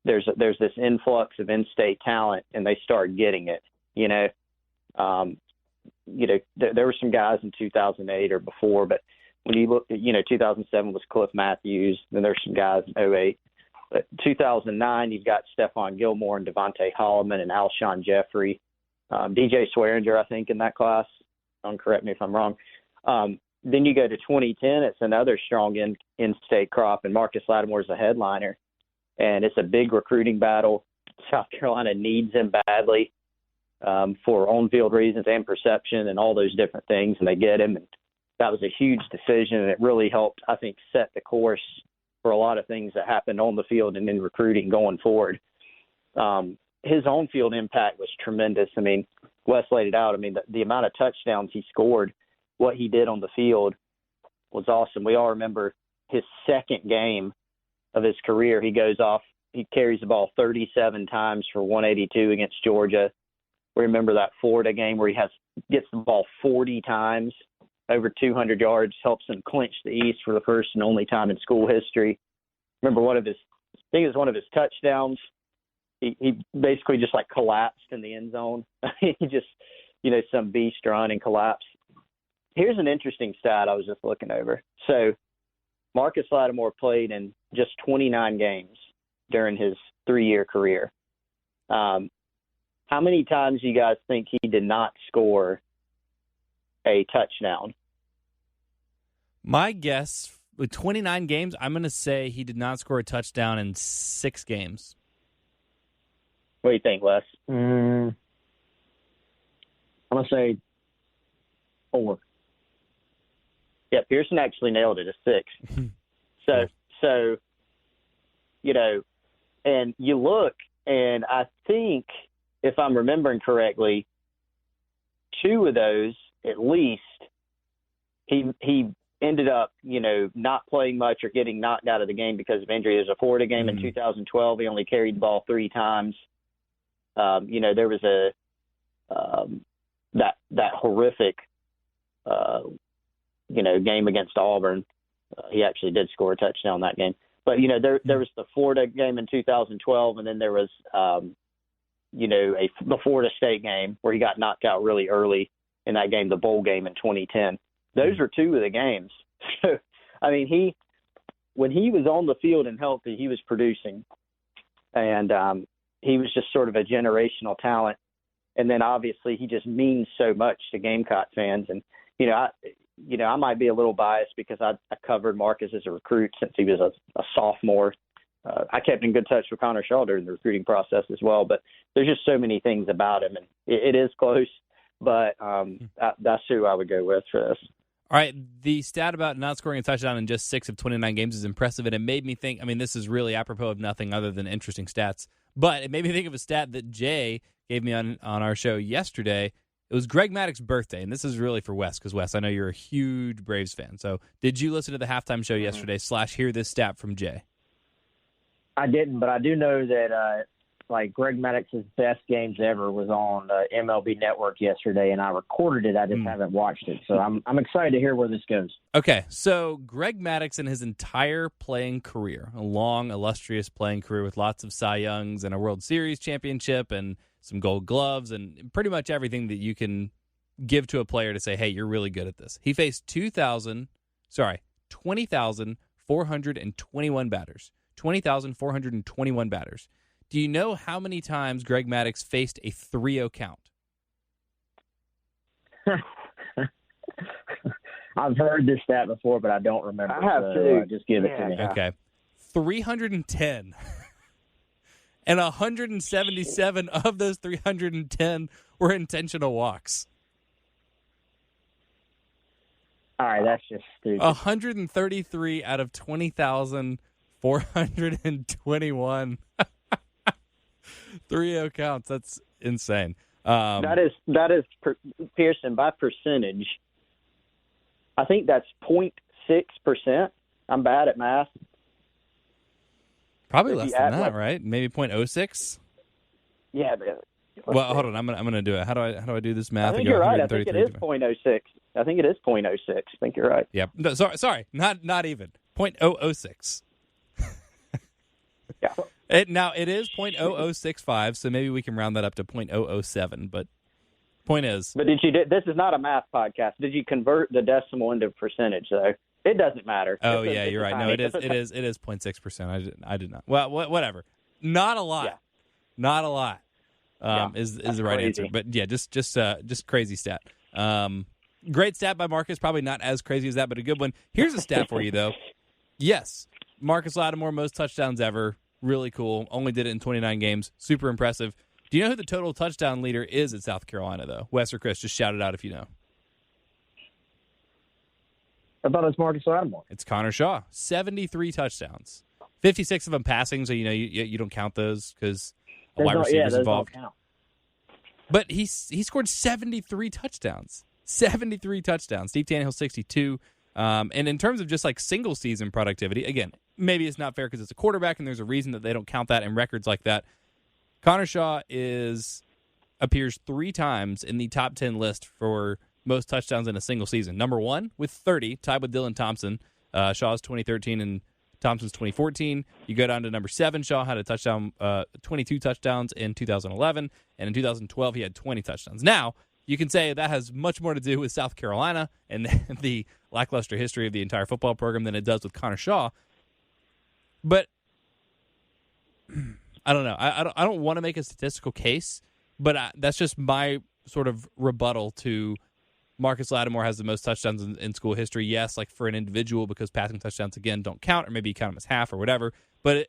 there's this influx of in-state talent, and they start getting it. There were some guys in 2008 or before, but when you look, 2007 was Cliff Matthews. Then there's some guys in 2008. But 2009, you've got Stephon Gilmore and Devontae Holloman and Alshon Jeffrey. DJ Swearinger, I think, in that class. Don't correct me if I'm wrong. Then you go to 2010, it's another strong in-state crop, and Marcus Lattimore is a headliner. And it's a big recruiting battle. South Carolina needs him badly for on-field reasons and perception and all those different things, and they get him. And that was a huge decision, and it really helped, I think, set the course for a lot of things that happened on the field and in recruiting going forward. His on-field impact was tremendous. I mean, Wes laid it out. I mean, the amount of touchdowns he scored, what he did on the field was awesome. We all remember his second game of his career. He goes off, he carries the ball 37 times for 182 against Georgia. We remember that Florida game where he gets the ball 40 times, over 200 yards, helps him clinch the East for the first and only time in school history. Remember I think it was one of his touchdowns. He basically just like collapsed in the end zone. He just, some beast run and collapsed. here's an interesting stat I was just looking over. So Marcus Lattimore played in just 29 games during his 3-year career. How many times do you guys think he did not score a touchdown? My guess, with 29 games, I'm going to say he did not score a touchdown in 6 games. What do you think, Wes? I'm going to say 4. Yeah, Pearson actually nailed it at 6. So, you know, and you look, and I think, if I'm remembering correctly, 2 of those, at least, he ended up, you know, not playing much or getting knocked out of the game because of injury. There's a Florida game in 2012. He only carried the ball 3 times. You know, there was that horrific, you know, game against Auburn. He actually did score a touchdown that game. But, you know, there was the Florida game in 2012, and then there was, you know, the Florida State game where he got knocked out really early in that game, the bowl game in 2010. Those were 2 of the games. So, I mean, when he was on the field and healthy, he was producing. And he was just sort of a generational talent. And then obviously he just means so much to Gamecock fans. And, you know, I might be a little biased because I covered Marcus as a recruit since he was a sophomore. I kept in good touch with Connor Shaw during the recruiting process as well. But there's just so many things about him. And it is close, but that's who I would go with for this. All right, the stat about not scoring a touchdown in just 6 of 29 games is impressive, and it made me think, I mean, this is really apropos of nothing other than interesting stats, but it made me think of a stat that Jay gave me on our show yesterday. It was Greg Maddox's birthday, and this is really for Wes, because, Wes, I know you're a huge Braves fan. So did you listen to the halftime show yesterday / hear this stat from Jay? I didn't, but I do know that like Greg Maddox's best games ever was on MLB Network yesterday, and I recorded it. I just haven't watched it, so I'm excited to hear where this goes. Okay, so Greg Maddox in his entire playing career, a long, illustrious playing career with lots of Cy Youngs and a World Series championship and some Gold Gloves and pretty much everything that you can give to a player to say, hey, you're really good at this. He faced 20,421 batters. 20,421 batters. Do you know how many times Greg Maddox faced a 3-0 count? I've heard this stat before, but I don't remember. I have to. Just give it to me. Okay. 310. And 177 of those 310 were intentional walks. All right, that's just stupid. 133 out of 20,421. 3-0 counts. That's insane. That is Pearson, by percentage. I think that's 0.6%. I'm bad at math. Probably less than that, right? Maybe 0.06. Yeah. Well, hold on. I'm gonna do it. How do I do this math? I think you're right. I think it is 0.06. I think think you're right. Yeah. No, sorry. Not even 0.0006. Yeah. Now it is 0.0065, so maybe we can round that up to 0.007. But point is, but this is not a math podcast. Did you convert the decimal into percentage though? It doesn't matter. Oh yeah, you're right. No, it is 0.6%. I did not. Well, whatever. Not a lot. Yeah. Not a lot. Is the right answer. But yeah, just crazy stat. Great stat by Marcus. Probably not as crazy as that, but a good one. Here's a stat for you though. Yes, Marcus Lattimore, most touchdowns ever. Really cool. Only did it in 29 games. Super impressive. Do you know who the total touchdown leader is at South Carolina, though? Wes or Chris? Just shout it out if you know. I thought it was Marcus Lattimore. It's Connor Shaw. 73 touchdowns. 56 of them passing, so you don't count those because a wide receiver's involved. Don't count. But he scored 73 touchdowns. 73 touchdowns. Steve Tannehill, 62. And in terms of just like single season productivity, again, maybe it's not fair because it's a quarterback and there's a reason that they don't count that in records like that. Connor Shaw appears 3 times in the top 10 list for most touchdowns in a single season. Number 1 with 30, tied with Dylan Thompson. Shaw's 2013 and Thompson's 2014. You go down to number 7. Shaw had a touchdown, 22 touchdowns in 2011, and in 2012 he had 20 touchdowns. Now, You can say that has much more to do with South Carolina and the lackluster history of the entire football program than it does with Connor Shaw. But I don't know. I don't want to make a statistical case, but that's just my sort of rebuttal to Marcus Lattimore has the most touchdowns in school history. Yes, like for an individual, because passing touchdowns, again, don't count, or maybe you count them as half or whatever. But,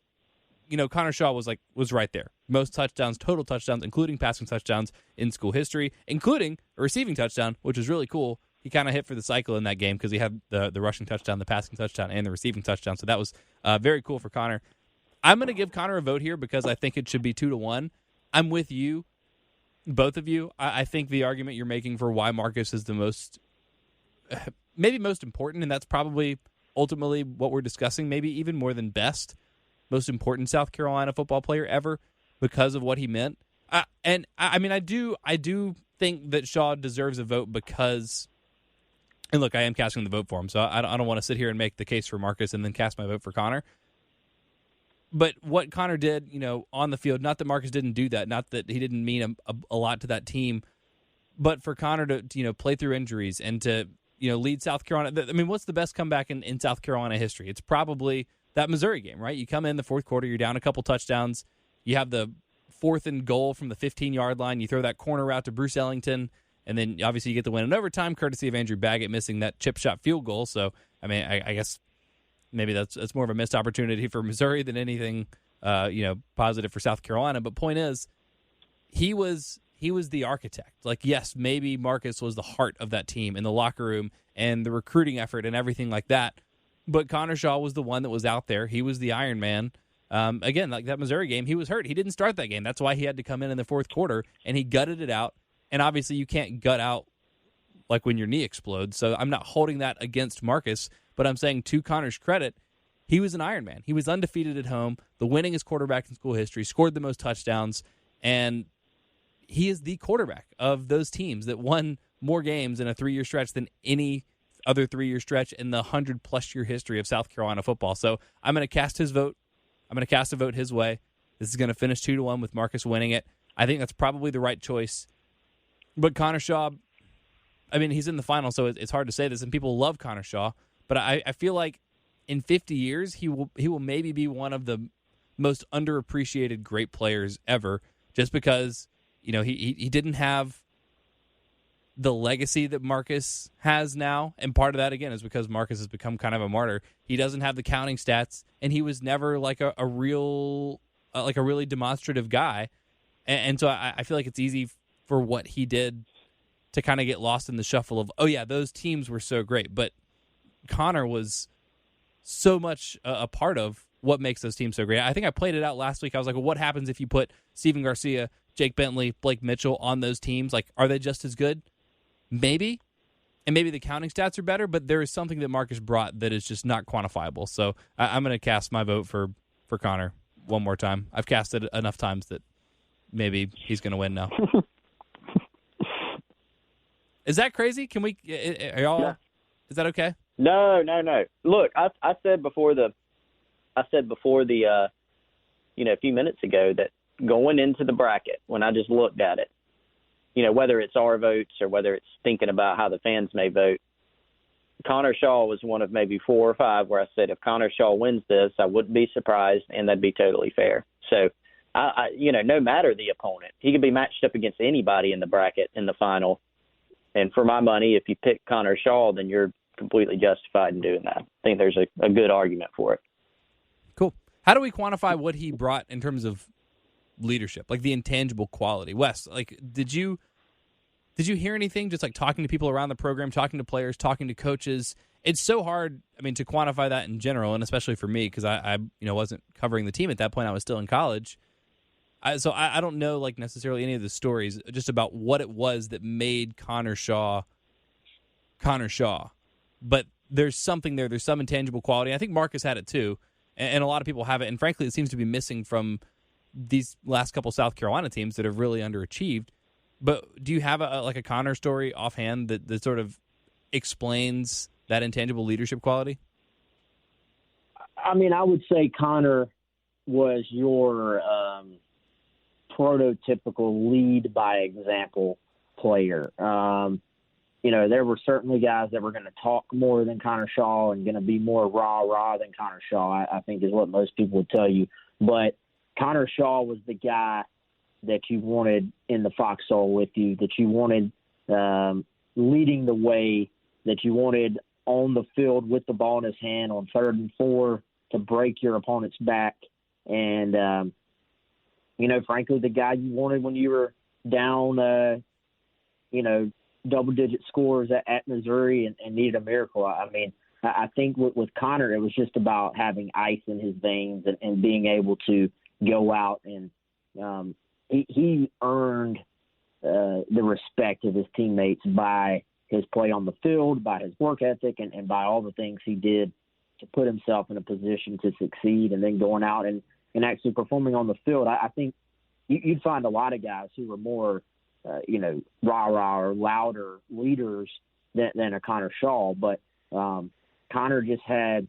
Connor Shaw was right there. Most touchdowns, total touchdowns, including passing touchdowns in school history, including a receiving touchdown, which is really cool. He kind of hit for the cycle in that game because he had the rushing touchdown, the passing touchdown, and the receiving touchdown. So that was very cool for Connor. I'm going to give Connor a vote here because I think it should be 2-1. I'm with you, both of you. I think the argument you're making for why Marcus is the most, maybe most important, and that's probably ultimately what we're discussing, maybe even more than best, most important South Carolina football player ever because of what he meant. I do think that Shaw deserves a vote because, and look, I am casting the vote for him, so I don't want to sit here and make the case for Marcus and then cast my vote for Connor. But what Connor did, on the field, not that Marcus didn't do that, not that he didn't mean a lot to that team, but for Connor to play through injuries and to, lead South Carolina. I mean, what's the best comeback in South Carolina history? It's probably that Missouri game, right? You come in the fourth quarter, you're down a couple touchdowns, you have the 4th and goal from the 15-yard line, you throw that corner route to Bruce Ellington, and then obviously you get the win in overtime, courtesy of Andrew Baggett missing that chip shot field goal. So, I mean, I guess maybe that's more of a missed opportunity for Missouri than anything, positive for South Carolina. But point is, he was the architect. Like, yes, maybe Marcus was the heart of that team in the locker room and the recruiting effort and everything like that. But Connor Shaw was the one that was out there. He was the Iron Man. Again, like that Missouri game, he was hurt. He didn't start that game. That's why he had to come in the fourth quarter, and he gutted it out. And obviously you can't gut out like when your knee explodes. So I'm not holding that against Marcus, but I'm saying to Connor's credit, he was an Iron Man. He was undefeated at home, the winningest quarterback in school history, scored the most touchdowns, and he is the quarterback of those teams that won more games in a 3-year stretch than any other 3-year stretch in the 100-plus year history of South Carolina football. So I'm going to cast his vote. I'm going to cast a vote his way. This is going to finish 2-1 with Marcus winning it. I think that's probably the right choice. But Connor Shaw, I mean, he's in the final, so it's hard to say this, and people love Connor Shaw. But I feel like in 50 years, he will maybe be one of the most underappreciated great players ever, just because he didn't have the legacy that Marcus has now, and part of that again is because Marcus has become kind of a martyr. He doesn't have the counting stats, and he was never like a really demonstrative guy, and so I feel like it's easy for what he did to kind of get lost in the shuffle of, oh yeah, those teams were so great, but Connor was so much a part of what makes those teams so great. I think I played it out last week. I was like, well, what happens if you put Steven Garcia, Jake Bentley, Blake Mitchell on those teams? Like, are they just as good? Maybe. And maybe the counting stats are better, but there is something that Marcus brought that is just not quantifiable. So I'm going to cast my vote for Connor one more time. I've cast it enough times that maybe he's going to win now. Is that crazy? Can we? Are y'all? No. Is that okay? No. Look, I said before the, a few minutes ago that going into the bracket, when I just looked at it, whether it's our votes or whether it's thinking about how the fans may vote, Connor Shaw was one of maybe 4 or 5 where I said if Connor Shaw wins this, I wouldn't be surprised, and that'd be totally fair. So, no matter the opponent, he could be matched up against anybody in the bracket in the final. And for my money, if you pick Connor Shaw, then you're completely justified in doing that. I think there's a good argument for it. Cool. How do we quantify what he brought in terms of leadership, like the intangible quality? Wes, like, did you hear anything just like talking to people around the program, talking to players, talking to coaches? It's so hard, to quantify that in general, and especially for me because I wasn't covering the team at that point. I was still in college. So I don't know like necessarily any of the stories just about what it was that made Connor Shaw. But there's something there. There's some intangible quality. I think Marcus had it too, and a lot of people have it. And frankly, it seems to be missing from these last couple South Carolina teams that have really underachieved. But do you have a Connor story offhand that sort of explains that intangible leadership quality? I mean, I would say Connor was your prototypical lead by example player. There were certainly guys that were going to talk more than Connor Shaw and going to be more rah-rah than Connor Shaw, I think is what most people would tell you. But Connor Shaw was the guy that you wanted in the foxhole with you, that you wanted leading the way, that you wanted on the field with the ball in his hand on 3rd and 4 to break your opponent's back. And, frankly, the guy you wanted when you were down, double-digit scores at Missouri and needed a miracle. I mean, I think with Connor, it was just about having ice in his veins and being able to go out and he earned the respect of his teammates by his play on the field, by his work ethic, and by all the things he did to put himself in a position to succeed, and then going out and actually performing on the field. I think you'd find a lot of guys who were more, rah-rah or louder leaders than a Connor Shaw. But Connor just had,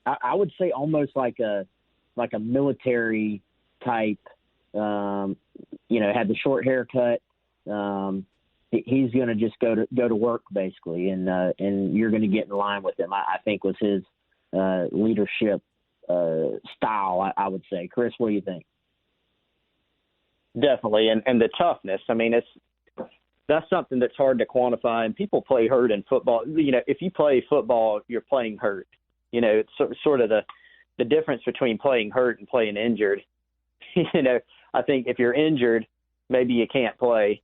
I would say, almost like a military type, had the short haircut. He's going to just go to work basically, and you're going to get in line with him. I think was his leadership style. I would say. Chris, what do you think? Definitely, and the toughness. I mean, that's something that's hard to quantify. And people play hurt in football. If you play football, you're playing hurt. It's sort of the difference between playing hurt and playing injured. I think if you're injured, maybe you can't play.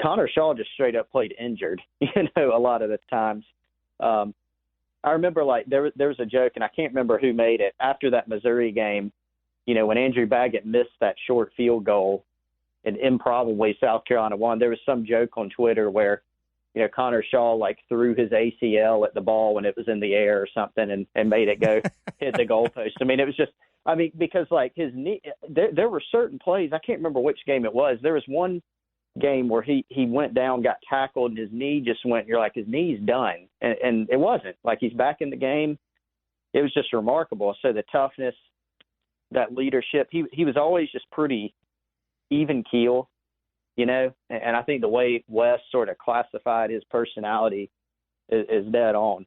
Connor Shaw just straight up played injured, a lot of the times. I remember there was a joke, and I can't remember who made it, after that Missouri game, when Andrew Baggett missed that short field goal and improbably South Carolina won. There was some joke on Twitter where, Connor Shaw threw his ACL at the ball when it was in the air or something and made it go hit the goalpost. I mean, it was just, because his knee, there were certain plays. I can't remember which game it was. There was one game where he went down, got tackled, and his knee just went, you're like, his knee's done. And it wasn't. He's back in the game. It was just remarkable. So the toughness, that leadership, he was always just pretty even keel, and I think the way Wes sort of classified his personality is dead on.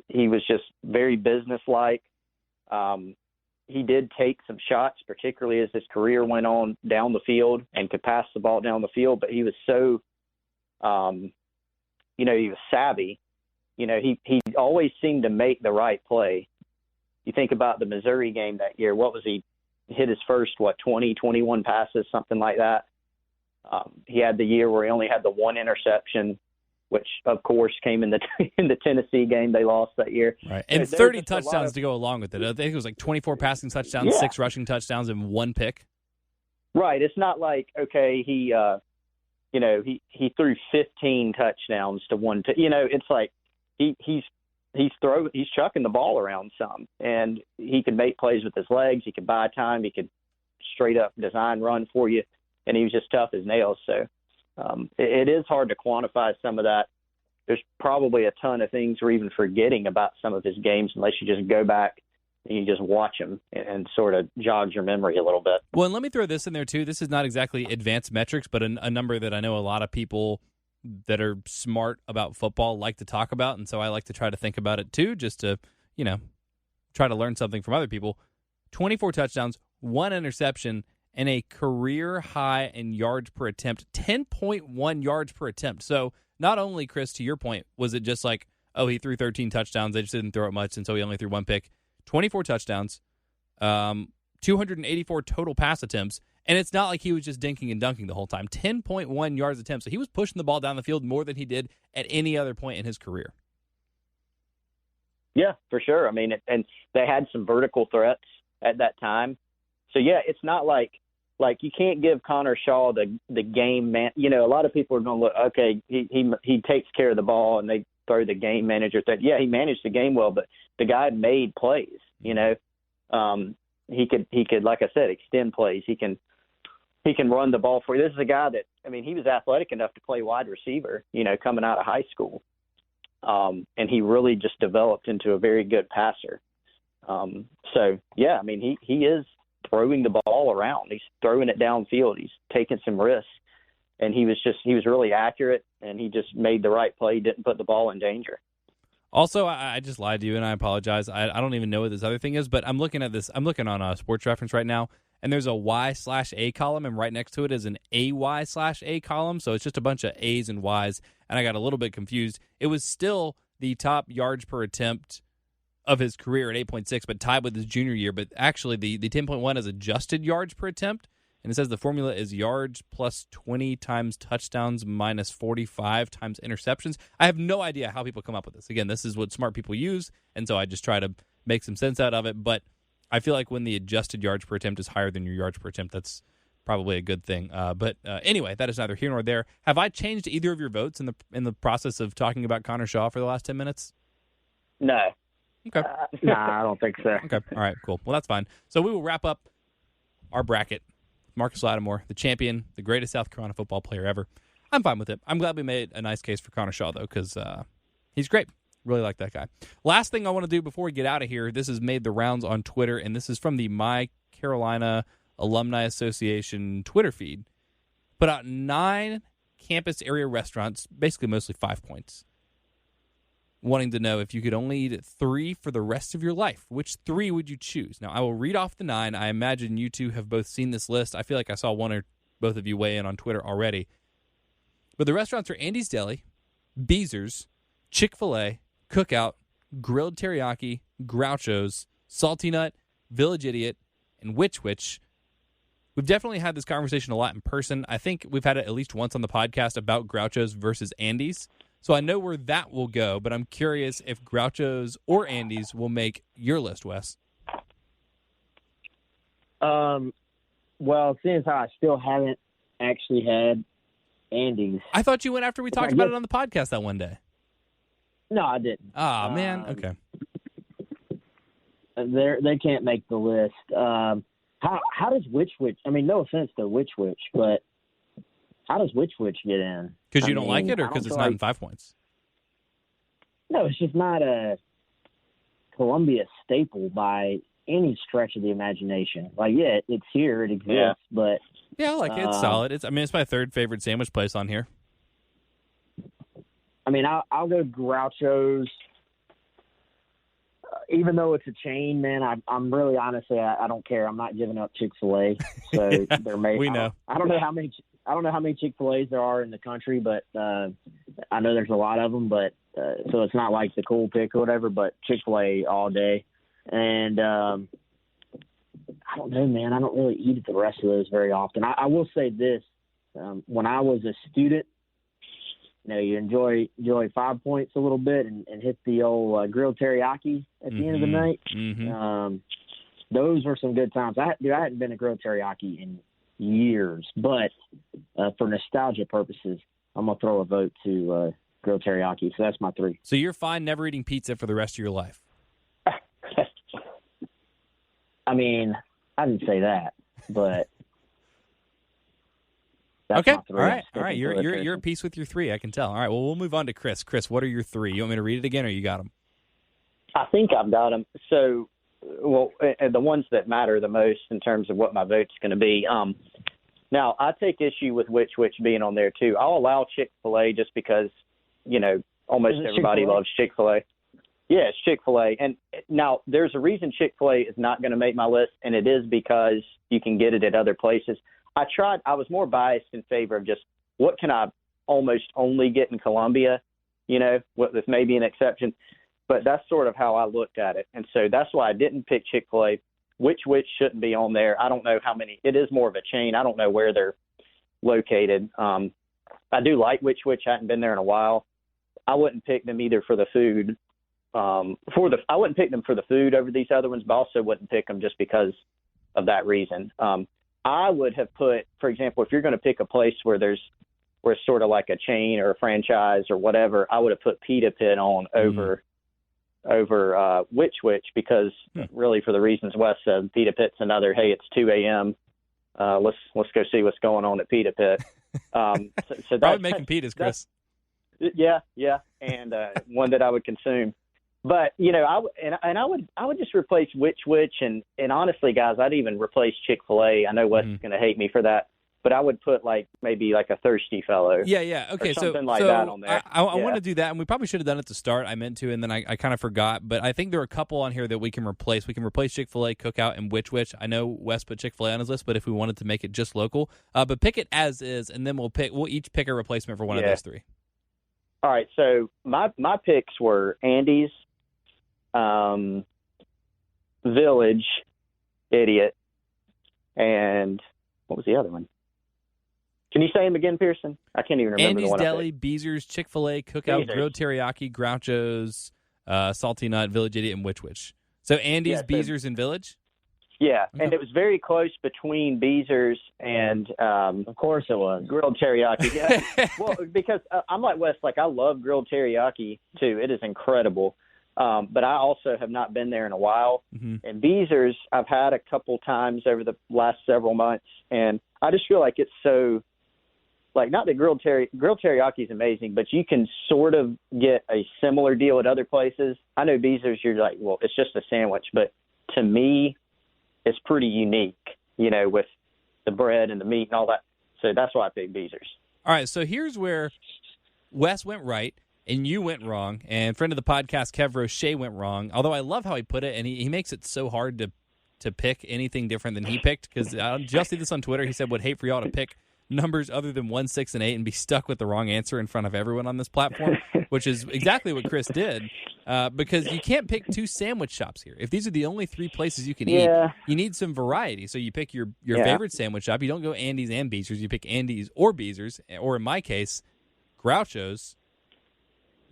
He was just very businesslike. He did take some shots, particularly as his career went on down the field and could pass the ball down the field, but he was so, he was savvy. He always seemed to make the right play. You think about the Missouri game that year, what was he hit his first, 20, 21 passes, something like that. He had the year where he only had the one interception, which of course came in the Tennessee game they lost that year. Right, and 30 touchdowns to go along with it. I think it was 24 passing touchdowns, 6 rushing touchdowns, and 1 pick. Right. It's not like he threw 15 touchdowns to one. It's like he's chucking the ball around some, and he can make plays with his legs. He can buy time. He could straight up design run for you, and he was just tough as nails. So it is hard to quantify some of that. There's probably a ton of things we're even forgetting about some of his games unless you just go back and you just watch him and sort of jogs your memory a little bit. Well, and let me throw this in there too. This is not exactly advanced metrics, but a number that I know a lot of people that are smart about football like to talk about, and so I like to try to think about it too, just to, try to learn something from other people. 24 touchdowns, 1 interception, and a career high in yards per attempt, 10.1 yards per attempt. So not only, Chris, to your point, was it just he threw 13 touchdowns, they just didn't throw it much, and so he only threw 1 pick. 24 touchdowns, 284 total pass attempts, and it's not like he was just dinking and dunking the whole time. 10.1 yards attempt. So he was pushing the ball down the field more than he did at any other point in his career. Yeah, for sure. I mean, and they had some vertical threats at that time. So, yeah, it's not like you can't give Connor Shaw the game man. A lot of people are going to look, okay, he takes care of the ball, and they throw the game manager thing. Yeah, he managed the game well, but the guy made plays, He could, like I said, extend plays. He can run the ball for you. This is a guy that, he was athletic enough to play wide receiver, coming out of high school. And he really just developed into a very good passer. So, yeah, he is throwing the ball around. He's throwing it downfield. He's taking some risks. and he was really accurate, and he just made the right play, didn't put the ball in danger. Also, I just lied to you, and I apologize. I don't even know what this other thing is, but I'm looking at this. I'm looking on Sports Reference right now, and there's a Y/A column, and right next to it is an AY/A column, so it's just a bunch of A's and Y's, and I got a little bit confused. It was still the top yards per attempt of his career at 8.6, but tied with his junior year, but actually the 10.1 is adjusted yards per attempt, and it says the formula is yards plus 20 times touchdowns minus 45 times interceptions. I have no idea how people come up with this. Again, this is what smart people use, and so I just try to make some sense out of it. But I feel like when the adjusted yards per attempt is higher than your yards per attempt, that's probably a good thing. But anyway, that is neither here nor there. Have I changed either of your votes in the process of talking about Connor Shaw for the last 10 minutes? No. Okay. Nah, I don't think so. Okay. All right, cool. Well, that's fine. So we will wrap up our bracket. Marcus Lattimore, the champion, the greatest South Carolina football player ever. I'm fine with it. I'm glad we made a nice case for Connor Shaw, though, because he's great. Really like that guy. Last thing I want to do before we get out of here, this has made the rounds on Twitter, and this is from the My Carolina Alumni Association Twitter feed. Put out 9 campus area restaurants, basically mostly 5 points, wanting to know if you could only eat at 3 for the rest of your life. Which 3 would you choose? Now, I will read off the 9. I imagine you two have both seen this list. I feel like I saw one or both of you weigh in on Twitter already. But the restaurants are Andy's Deli, Beezer's, Chick-fil-A, Cookout, Grilled Teriyaki, Groucho's, Salty Nut, Village Idiot, and Which. We've definitely had this conversation a lot in person. I think we've had it at least once on the podcast about Groucho's versus Andy's. So I know where that will go, but I'm curious if Groucho's or Andy's will make your list, Wes. Well, seeing as how I still haven't actually had Andy's. I thought you went after we talked about it on the podcast that one day. No, I didn't. Ah, man. Okay. They can't make the list. How does Which? I mean, no offense to Which, but how does Which get in? Because you don't like it, or because it's not in 5 points? No, it's just not a Columbia staple by any stretch of the imagination. Like, yeah, it's here, it exists, but yeah, I like it. It's solid. It's my 3rd favorite sandwich place on here. I mean, I'll go Groucho's. Even though it's a chain, man, I'm really honestly I don't care. I'm not giving up Chick-fil-A. So yeah, there may we know. I don't know how many Chick-fil-A's there are in the country, but I know there's a lot of them. But so it's not like the cool pick or whatever. But Chick-fil-A all day, and I don't know, man. I don't really eat at the rest of those very often. I will say this: when I was a student, you enjoy 5 points a little bit and hit the old grilled teriyaki at the end of the night. Mm-hmm. Those were some good times. I hadn't been a grilled teriyaki in years, but for nostalgia purposes, I'm going to throw a vote to grilled teriyaki. So that's my 3. So you're fine never eating pizza for the rest of your life? I mean, I didn't say that, but... Okay. All right. You're at peace with your 3. I can tell. All right. Well, we'll move on to Chris. Chris, what are your 3? You want me to read it again, or you got them? I think I've got them. So, the ones that matter the most in terms of what my vote's going to be. Now, I take issue with Which being on there too. I'll allow Chick-fil-A just because, almost everybody loves Chick-fil-A. Yeah, it's Chick-fil-A. And now there's a reason Chick-fil-A is not going to make my list, and it is because you can get it at other places. I was more biased in favor of just what can I almost only get in Columbia, with maybe an exception. But that's sort of how I looked at it. And so that's why I didn't pick Chick-fil-A. Which shouldn't be on there. I don't know how many. It is more of a chain. I don't know where they're located. I do like Which. I hadn't been there in a while. I wouldn't pick them either for the food. I wouldn't pick them for the food over these other ones, but also wouldn't pick them just because of that reason. I would have put, for example, if you're going to pick a place where it's sort of like a chain or a franchise or whatever, I would have put Pita Pit on over Which, because really for the reasons Wes said, Pita Pit's another, hey, it's 2 a.m. Let's go see what's going on at Pita Pit. So probably making pitas, Chris. Yeah, and one that I would consume. But I would just replace Which and honestly, guys, I'd even replace Chick-fil-A. I know Wes is going to hate me for that, but I would put maybe a Thirsty Fellow. Yeah. Okay, or something so like that on there. I want to do that, and we probably should have done it to start. I meant to, and then I kind of forgot. But I think there are a couple on here that we can replace. We can replace Chick-fil-A, Cookout, and Which. I know Wes put Chick-fil-A on his list, but if we wanted to make it just local, but pick it as is, and then we'll each pick a replacement for one of those three. All right, so my picks were Andy's, Village, Idiot, and what was the other one? Can you say them again, Pearson? I can't even remember Andy's the one. Deli, Beezer's, Chick-fil-A, Cookout, Beezer's. Grilled Teriyaki, Groucho's, Salty Nut, Village Idiot, and Which. So Andy's, Beezer's, and Village? Yeah, Okay. and it was very close between Beezer's and Of course it was. Grilled Teriyaki. Yeah. Well, because I'm like Wes, I love Grilled Teriyaki too. It is incredible. But I also have not been there in a while. Mm-hmm. And Beezer's I've had a couple times over the last several months, and I just feel like it's so not that grilled teriyaki is amazing, but you can sort of get a similar deal at other places. I know Beezer's, you're like, well, it's just a sandwich, but to me, it's pretty unique, with the bread and the meat and all that. So that's why I picked Beezer's. All right, so here's where Wes went right and you went wrong, and friend of the podcast, Kev Roche, went wrong, although I love how he put it, and he makes it so hard to pick anything different than he picked, because I just see this on Twitter. He said, would hate for y'all to pick numbers other than 1, 6, and 8 and be stuck with the wrong answer in front of everyone on this platform, which is exactly what Chris did, because you can't pick two sandwich shops here. If these are the only three places you can eat, you need some variety. So you pick your favorite sandwich shop. You don't go Andy's and Beezer's. You pick Andy's or Beezer's, or in my case, Groucho's,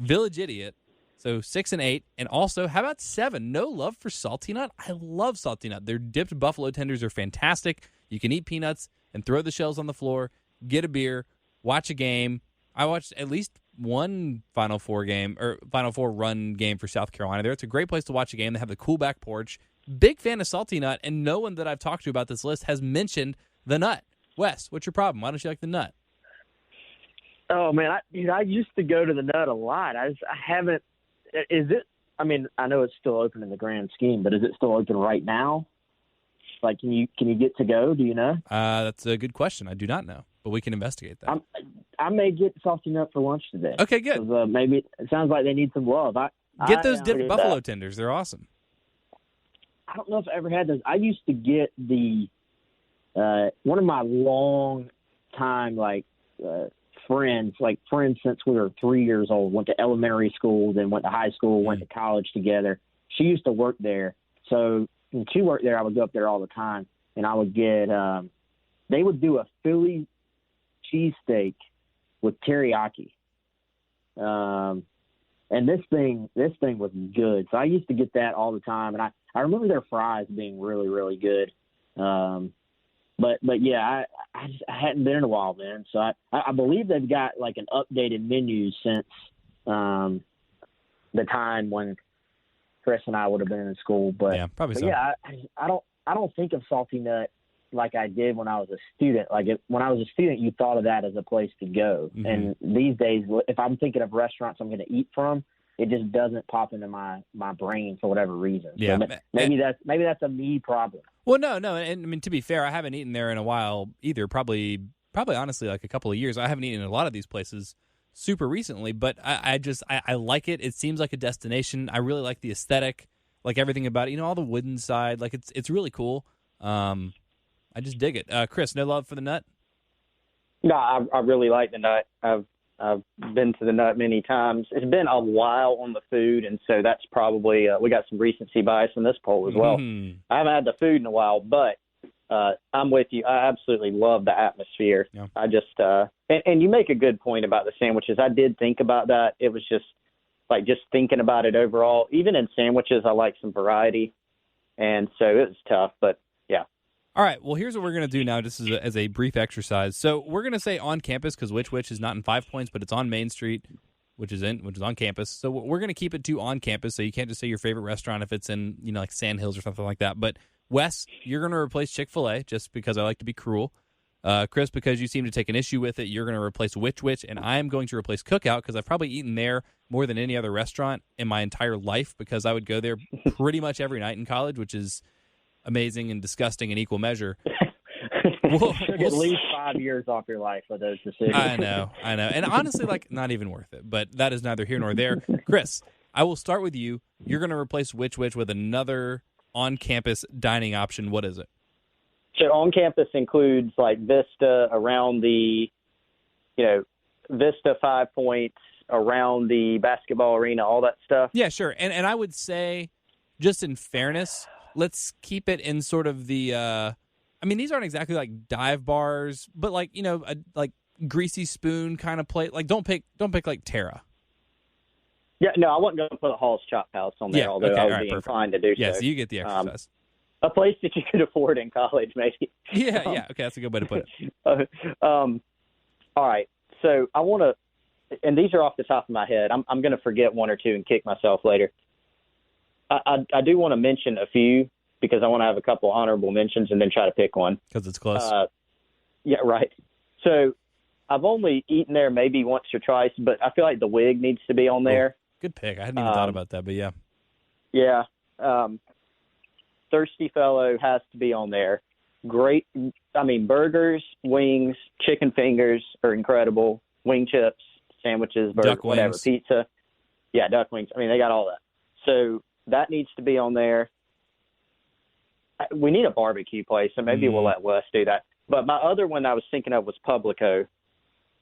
Village Idiot. So 6 and 8, and also, how about 7? No love for Salty Nut? I love Salty Nut. Their dipped buffalo tenders are fantastic. You can eat peanuts and throw the shells on the floor, get a beer, watch a game. I watched at least one Final Four run game for South Carolina there. It's a great place to watch a game. They have the cool back porch. Big fan of Salty Nut, and no one that I've talked to about this list has mentioned the nut. Wes, what's your problem? Why don't you like the nut? Oh man, I used to go to the Nut a lot. I haven't. Is it? I mean, I know it's still open in the grand scheme, but is it still open right now? Can you get to go? Do you know? That's a good question. I do not know, but we can investigate that. I may get Salty Nut for lunch today. Okay, good. Maybe it sounds like they need some love. Get those dipped buffalo tenders. They're awesome. I don't know if I ever had those. I used to get the one of my long time friends since we were 3 years old, went to elementary school, then went to high school, went to college together. She used to work there. So when she worked there, I would go up there all the time, and I would get they would do a Philly cheesesteak with teriyaki. And this thing was good. So I used to get that all the time, and I remember their fries being really, really good. But yeah, I hadn't been in a while, man. So I believe they've got an updated menu since the time when Chris and I would have been in school. But yeah, probably so. Yeah, I don't think of Salty Nut like I did when I was a student. When I was a student, you thought of that as a place to go. Mm-hmm. And these days, if I'm thinking of restaurants I'm going to eat from, it just doesn't pop into my brain for whatever reason. Yeah, so maybe that's a me problem. Well, no, and I mean, to be fair, I haven't eaten there in a while either. Probably honestly, a couple of years. I haven't eaten in a lot of these places super recently, but I like it. It seems like a destination. I really like the aesthetic, everything about it. All the wooden side, it's really cool. I just dig it. Chris, no love for the nut? No, I really like the nut. I've been to the Nut many times. It's been a while on the food, and so that's probably we got some recency bias in this poll as well. Mm. I haven't had the food in a while, but I'm with you. I absolutely love the atmosphere. Yeah. I just and you make a good point about the sandwiches. I did think about that. It was just just thinking about it overall. Even in sandwiches, I like some variety, and so it was tough, but yeah. All right, well, here's what we're going to do now, just as a brief exercise. So we're going to say on campus, because Which is not in 5 Points, but it's on Main Street, which is on campus. So we're going to keep it to on campus, so you can't just say your favorite restaurant if it's in, Sand Hills or something like that. But Wes, you're going to replace Chick-fil-A, just because I like to be cruel. Chris, because you seem to take an issue with it, you're going to replace Which, and I'm going to replace Cookout, because I've probably eaten there more than any other restaurant in my entire life, because I would go there pretty much every night in college, which is amazing and disgusting in equal measure. Took at least 5 years off your life for those decisions. I know. And honestly, like, not even worth it. But that is neither here nor there. Chris, I will start with you. You're going to replace which with another on-campus dining option. What is it? So on-campus includes, like, Vista around the, Vista 5 Points, around the basketball arena, all that stuff. Yeah, sure. And I would say, just in fairness, let's keep it in sort of the these aren't exactly like dive bars, but like, like Greasy Spoon kind of plate. Like, don't pick like Terra. Yeah, no, I wasn't going to put a Hall's Chop House on there, although I would be inclined to do so. Yeah, so you get the exercise. A place that you could afford in college, maybe. Yeah, okay, that's a good way to put it. All right, so I want to, and these are off the top of my head. I'm going to forget one or two and kick myself later. I do want to mention a few because I want to have a couple honorable mentions and then try to pick one. Because it's close. Yeah, right. So I've only eaten there maybe once or twice, but I feel like the Wig needs to be on there. Good pick. I hadn't even thought about that, but yeah. Yeah. Thirsty Fellow has to be on there. Great. Burgers, wings, chicken fingers are incredible. Wing chips, sandwiches, burgers, whatever, pizza. Yeah, duck wings. They got all that. So that needs to be on there. We need a barbecue place, so maybe we'll let Wes do that. But my other one I was thinking of was Publico.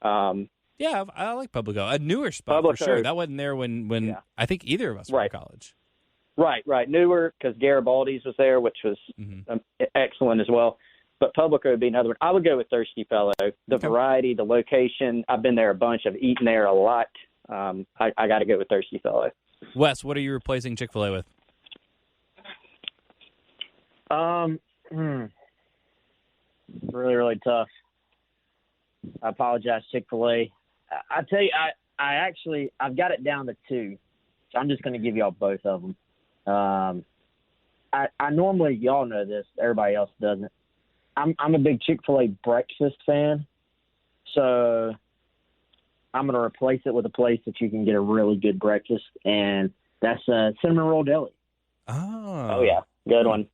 Yeah, I like Publico. A newer spot for sure. That wasn't there when I think either of us were in college. Right. Newer because Garibaldi's was there, which was excellent as well. But Publico would be another one. I would go with Thirsty Fellow. The variety, the location. I've been there a bunch. I've eaten there a lot. I got to go with Thirsty Fellow. Wes, what are you replacing Chick-fil-A with? Really, really tough. I apologize, Chick-fil-A. I tell you, I've got it down to two, so I'm just going to give y'all both of them. I normally, y'all know this, everybody else doesn't. I'm a big Chick-fil-A breakfast fan, so I'm going to replace it with a place that you can get a really good breakfast, and that's Cinnamon Roll Deli. Oh yeah, good one.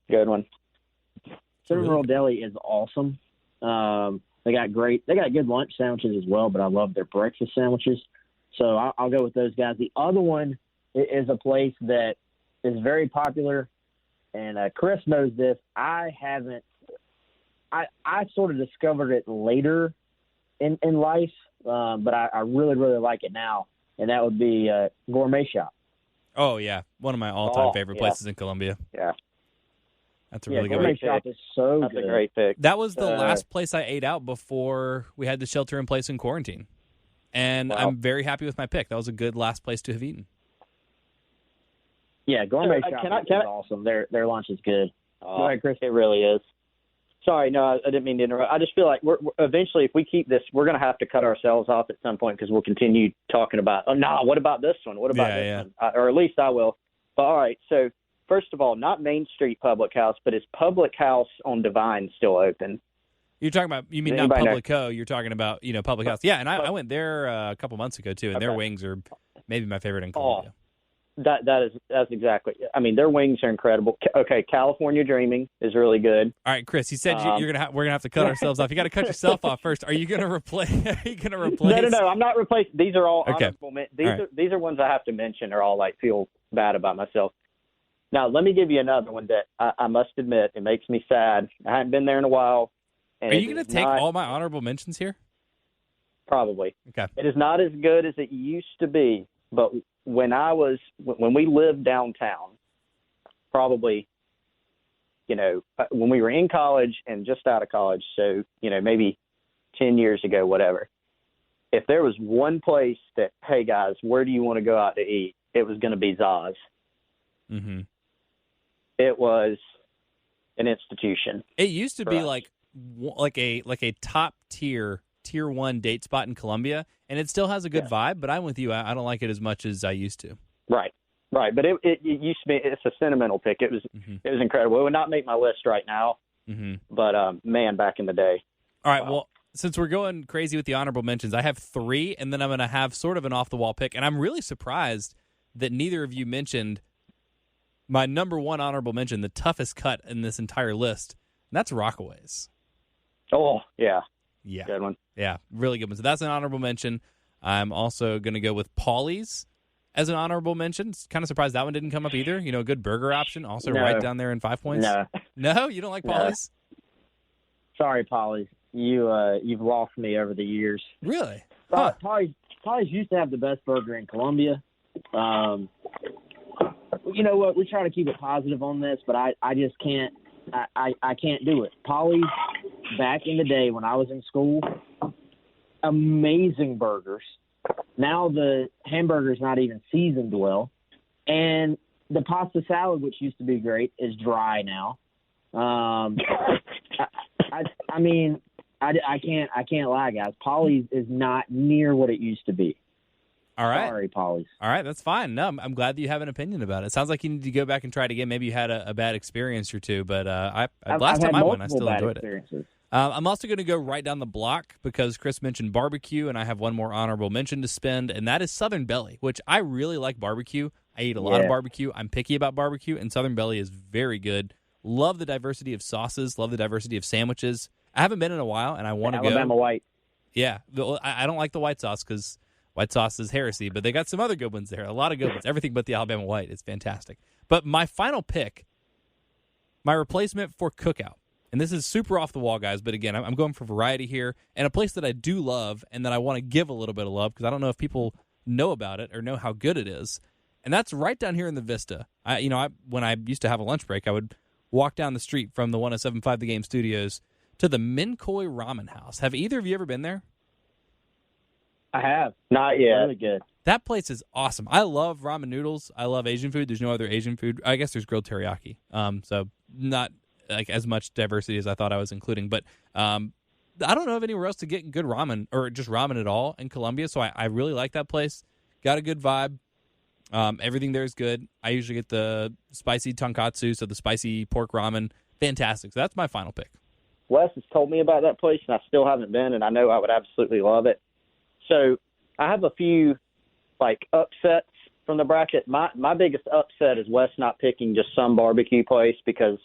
Cinnamon Roll Deli is awesome. They got good lunch sandwiches as well, but I love their breakfast sandwiches. So I'll go with those guys. The other one is a place that is very popular, and Chris knows this. I sort of discovered it later in life, but I really, really like it now, and that would be Gourmet Shop. Oh, yeah. One of my all-time favorite places in Columbia. Yeah. That's a really good Gourmet Shop is so good. That's a great pick. That was the last place I ate out before we had to shelter in place in quarantine. And I'm very happy with my pick. That was a good last place to have eaten. Yeah, Gourmet Shop is awesome. Their lunch is good. Go ahead, Chris. It really is. Sorry, no, I didn't mean to interrupt. I just feel like we're eventually, if we keep this, we're going to have to cut ourselves off at some point because we'll continue talking about, what about this one? What about this one? Or at least I will. But all right, so first of all, not Main Street Public House, but is Public House on Divine still open? You're talking about, you mean not Publico, you're talking about, Public House. Yeah, and I went there a couple months ago, too, and their wings are maybe my favorite in Columbia. That's exactly. Their wings are incredible. Okay, California Dreaming is really good. All right, Chris, you said we're gonna have to cut ourselves off. You got to cut yourself off first. Are you gonna replace? No. I'm not replacing. These are all honorable. These are ones I have to mention, or I'll feel bad about myself. Now, let me give you another one that I must admit it makes me sad. I haven't been there in a while. Are you gonna take all my honorable mentions here? Probably. Okay. It is not as good as it used to be, but when we lived downtown, probably, when we were in college and just out of college, so, maybe 10 years ago, whatever, if there was one place that, hey, guys, where do you want to go out to eat? It was going to be Zaz. Mm-hmm. It was an institution. It used to be like a top tier 1 date spot in Columbia, and it still has a good vibe, but I'm with you. I don't like it as much as I used to. Right. But it used to be, it's a sentimental pick. It was incredible. It would not make my list right now, but man, back in the day. All right, well, since we're going crazy with the honorable mentions, I have 3, and then I'm going to have sort of an off-the-wall pick, and I'm really surprised that neither of you mentioned my number 1 honorable mention, the toughest cut in this entire list, and that's Rockaways. Oh, yeah. Yeah. Good one. Yeah, really good one. So that's an honorable mention. I'm also going to go with Paulie's as an honorable mention. Kind of surprised that one didn't come up either. A good burger option, also right down there in 5 points. No, you don't like Paulie's? Sorry, Paulie's. You've lost me over the years. Really? Huh. Paulie's used to have the best burger in Columbia. You know what? We try to keep it positive on this, but I just can't. I can't do it. Paulie's, back in the day when I was in school, amazing burgers. Now the hamburger's not even seasoned well, and the pasta salad, which used to be great, is dry now. I can't lie, guys. Paulie's is not near what it used to be. All right. Sorry, Paulie's. All right, that's fine. No, I'm glad that you have an opinion about it. It sounds like you need to go back and try it again. Maybe you had a bad experience or two, but last time I went, I still enjoyed it. I'm also going to go right down the block because Chris mentioned barbecue, and I have one more honorable mention to spend, and that is Southern Belly, which I really like barbecue. I eat a lot of barbecue. I'm picky about barbecue, and Southern Belly is very good. Love the diversity of sauces. Love the diversity of sandwiches. I haven't been in a while, and I want to go. Alabama white. Yeah. I don't like the white sauce because white sauce is heresy, but they got some other good ones there. A lot of good ones. Everything but the Alabama white. It's fantastic. But my final pick, my replacement for Cookout, and this is super off the wall, guys, but again, I'm going for variety here, and a place that I do love and that I want to give a little bit of love because I don't know if people know about it or know how good it is, and that's right down here in the Vista. When I used to have a lunch break, I would walk down the street from the 107.5 The Game Studios to the Minkoi Ramen House. Have either of you ever been there? I have. Not yet. Really good. That place is awesome. I love ramen noodles. I love Asian food. There's no other Asian food. I guess there's grilled teriyaki. So not like as much diversity as I thought I was including. But I don't know of anywhere else to get good ramen or just ramen at all in Columbia. So I really like that place. Got a good vibe. Everything there is good. I usually get the spicy tonkatsu, so the spicy pork ramen. Fantastic. So that's my final pick. Wes has told me about that place, and I still haven't been, and I know I would absolutely love it. So I have a few, upsets from the bracket. My biggest upset is Wes not picking just some barbecue place because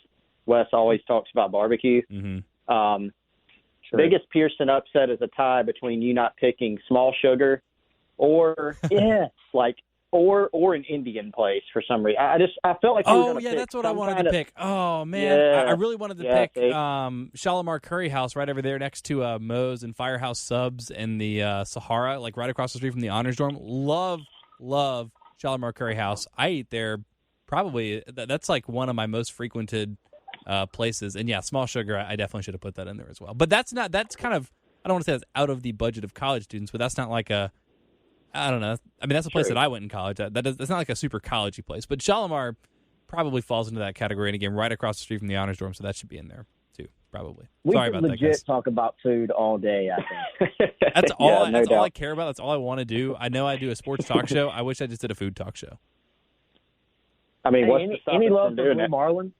Wes always talks about barbecue. Mm-hmm. Biggest Pearson upset is a tie between you not picking Small Sugar or or an Indian place for some reason. I felt like that's what I wanted to pick. Oh man, I really wanted to pick Shalimar Curry House right over there next to Moe's and Firehouse Subs and the Sahara, like right across the street from the Honors Dorm. Love Shalimar Curry House. I eat there probably. That's like one of my most frequented places. And yeah, Small Sugar. I definitely should have put that in there as well. But that's kind of, I don't want to say that's out of the budget of college students, but that's not like I don't know. I mean, that's a place that I went in college. That's not like a super college-y place. But Shalimar probably falls into that category. And again, right across the street from the Honors Dorm, so that should be in there too, probably. Sorry about that, guys. We legit talk about food all day, I think. That's all. That's all I care about. That's all I want to do. I know I do a sports talk show. I wish I just did a food talk show. I mean, any love for Blue Marlin?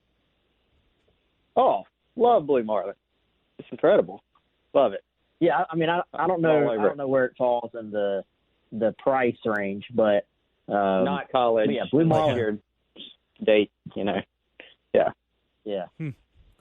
Oh, love Blue Marlin. It's incredible. Love it. Yeah, I mean, I don't know. I don't know where it falls in the price range, but not college. Yeah, Blue Marlin date, Yeah.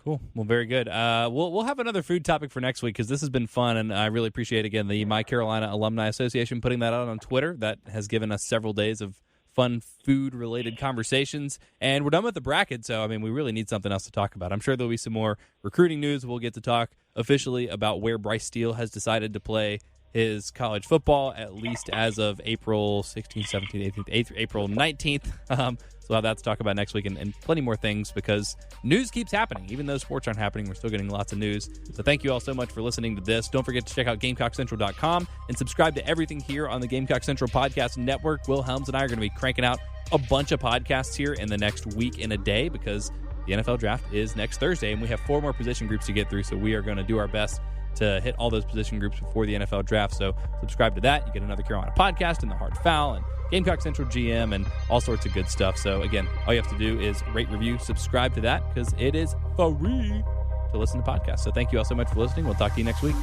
Cool. Well, very good. We'll have another food topic for next week because this has been fun, and I really appreciate again the My Carolina Alumni Association putting that out on Twitter. That has given us several days of fun food-related conversations, and we're done with the bracket. So, I mean, we really need something else to talk about. I'm sure there'll be some more recruiting news. We'll get to talk officially about where Bryce Steele has decided to play his college football, at least as of April 16th, 17th, 18th, April 19th. So we'll have that to talk about next week and plenty more things because news keeps happening. Even though sports aren't happening, we're still getting lots of news. So thank you all so much for listening to this. Don't forget to check out GamecockCentral.com and subscribe to everything here on the Gamecock Central Podcast Network. Will Helms and I are going to be cranking out a bunch of podcasts here in the next week and a day because the NFL Draft is next Thursday, and we have 4 more position groups to get through, so we are going to do our best to hit all those position groups before the NFL Draft. So subscribe to that. You get another Carolina podcast and the Hard Foul and Gamecock Central GM and all sorts of good stuff. So again, all you have to do is rate, review, subscribe to that because it is free to listen to podcasts. So thank you all so much for listening. We'll talk to you next week.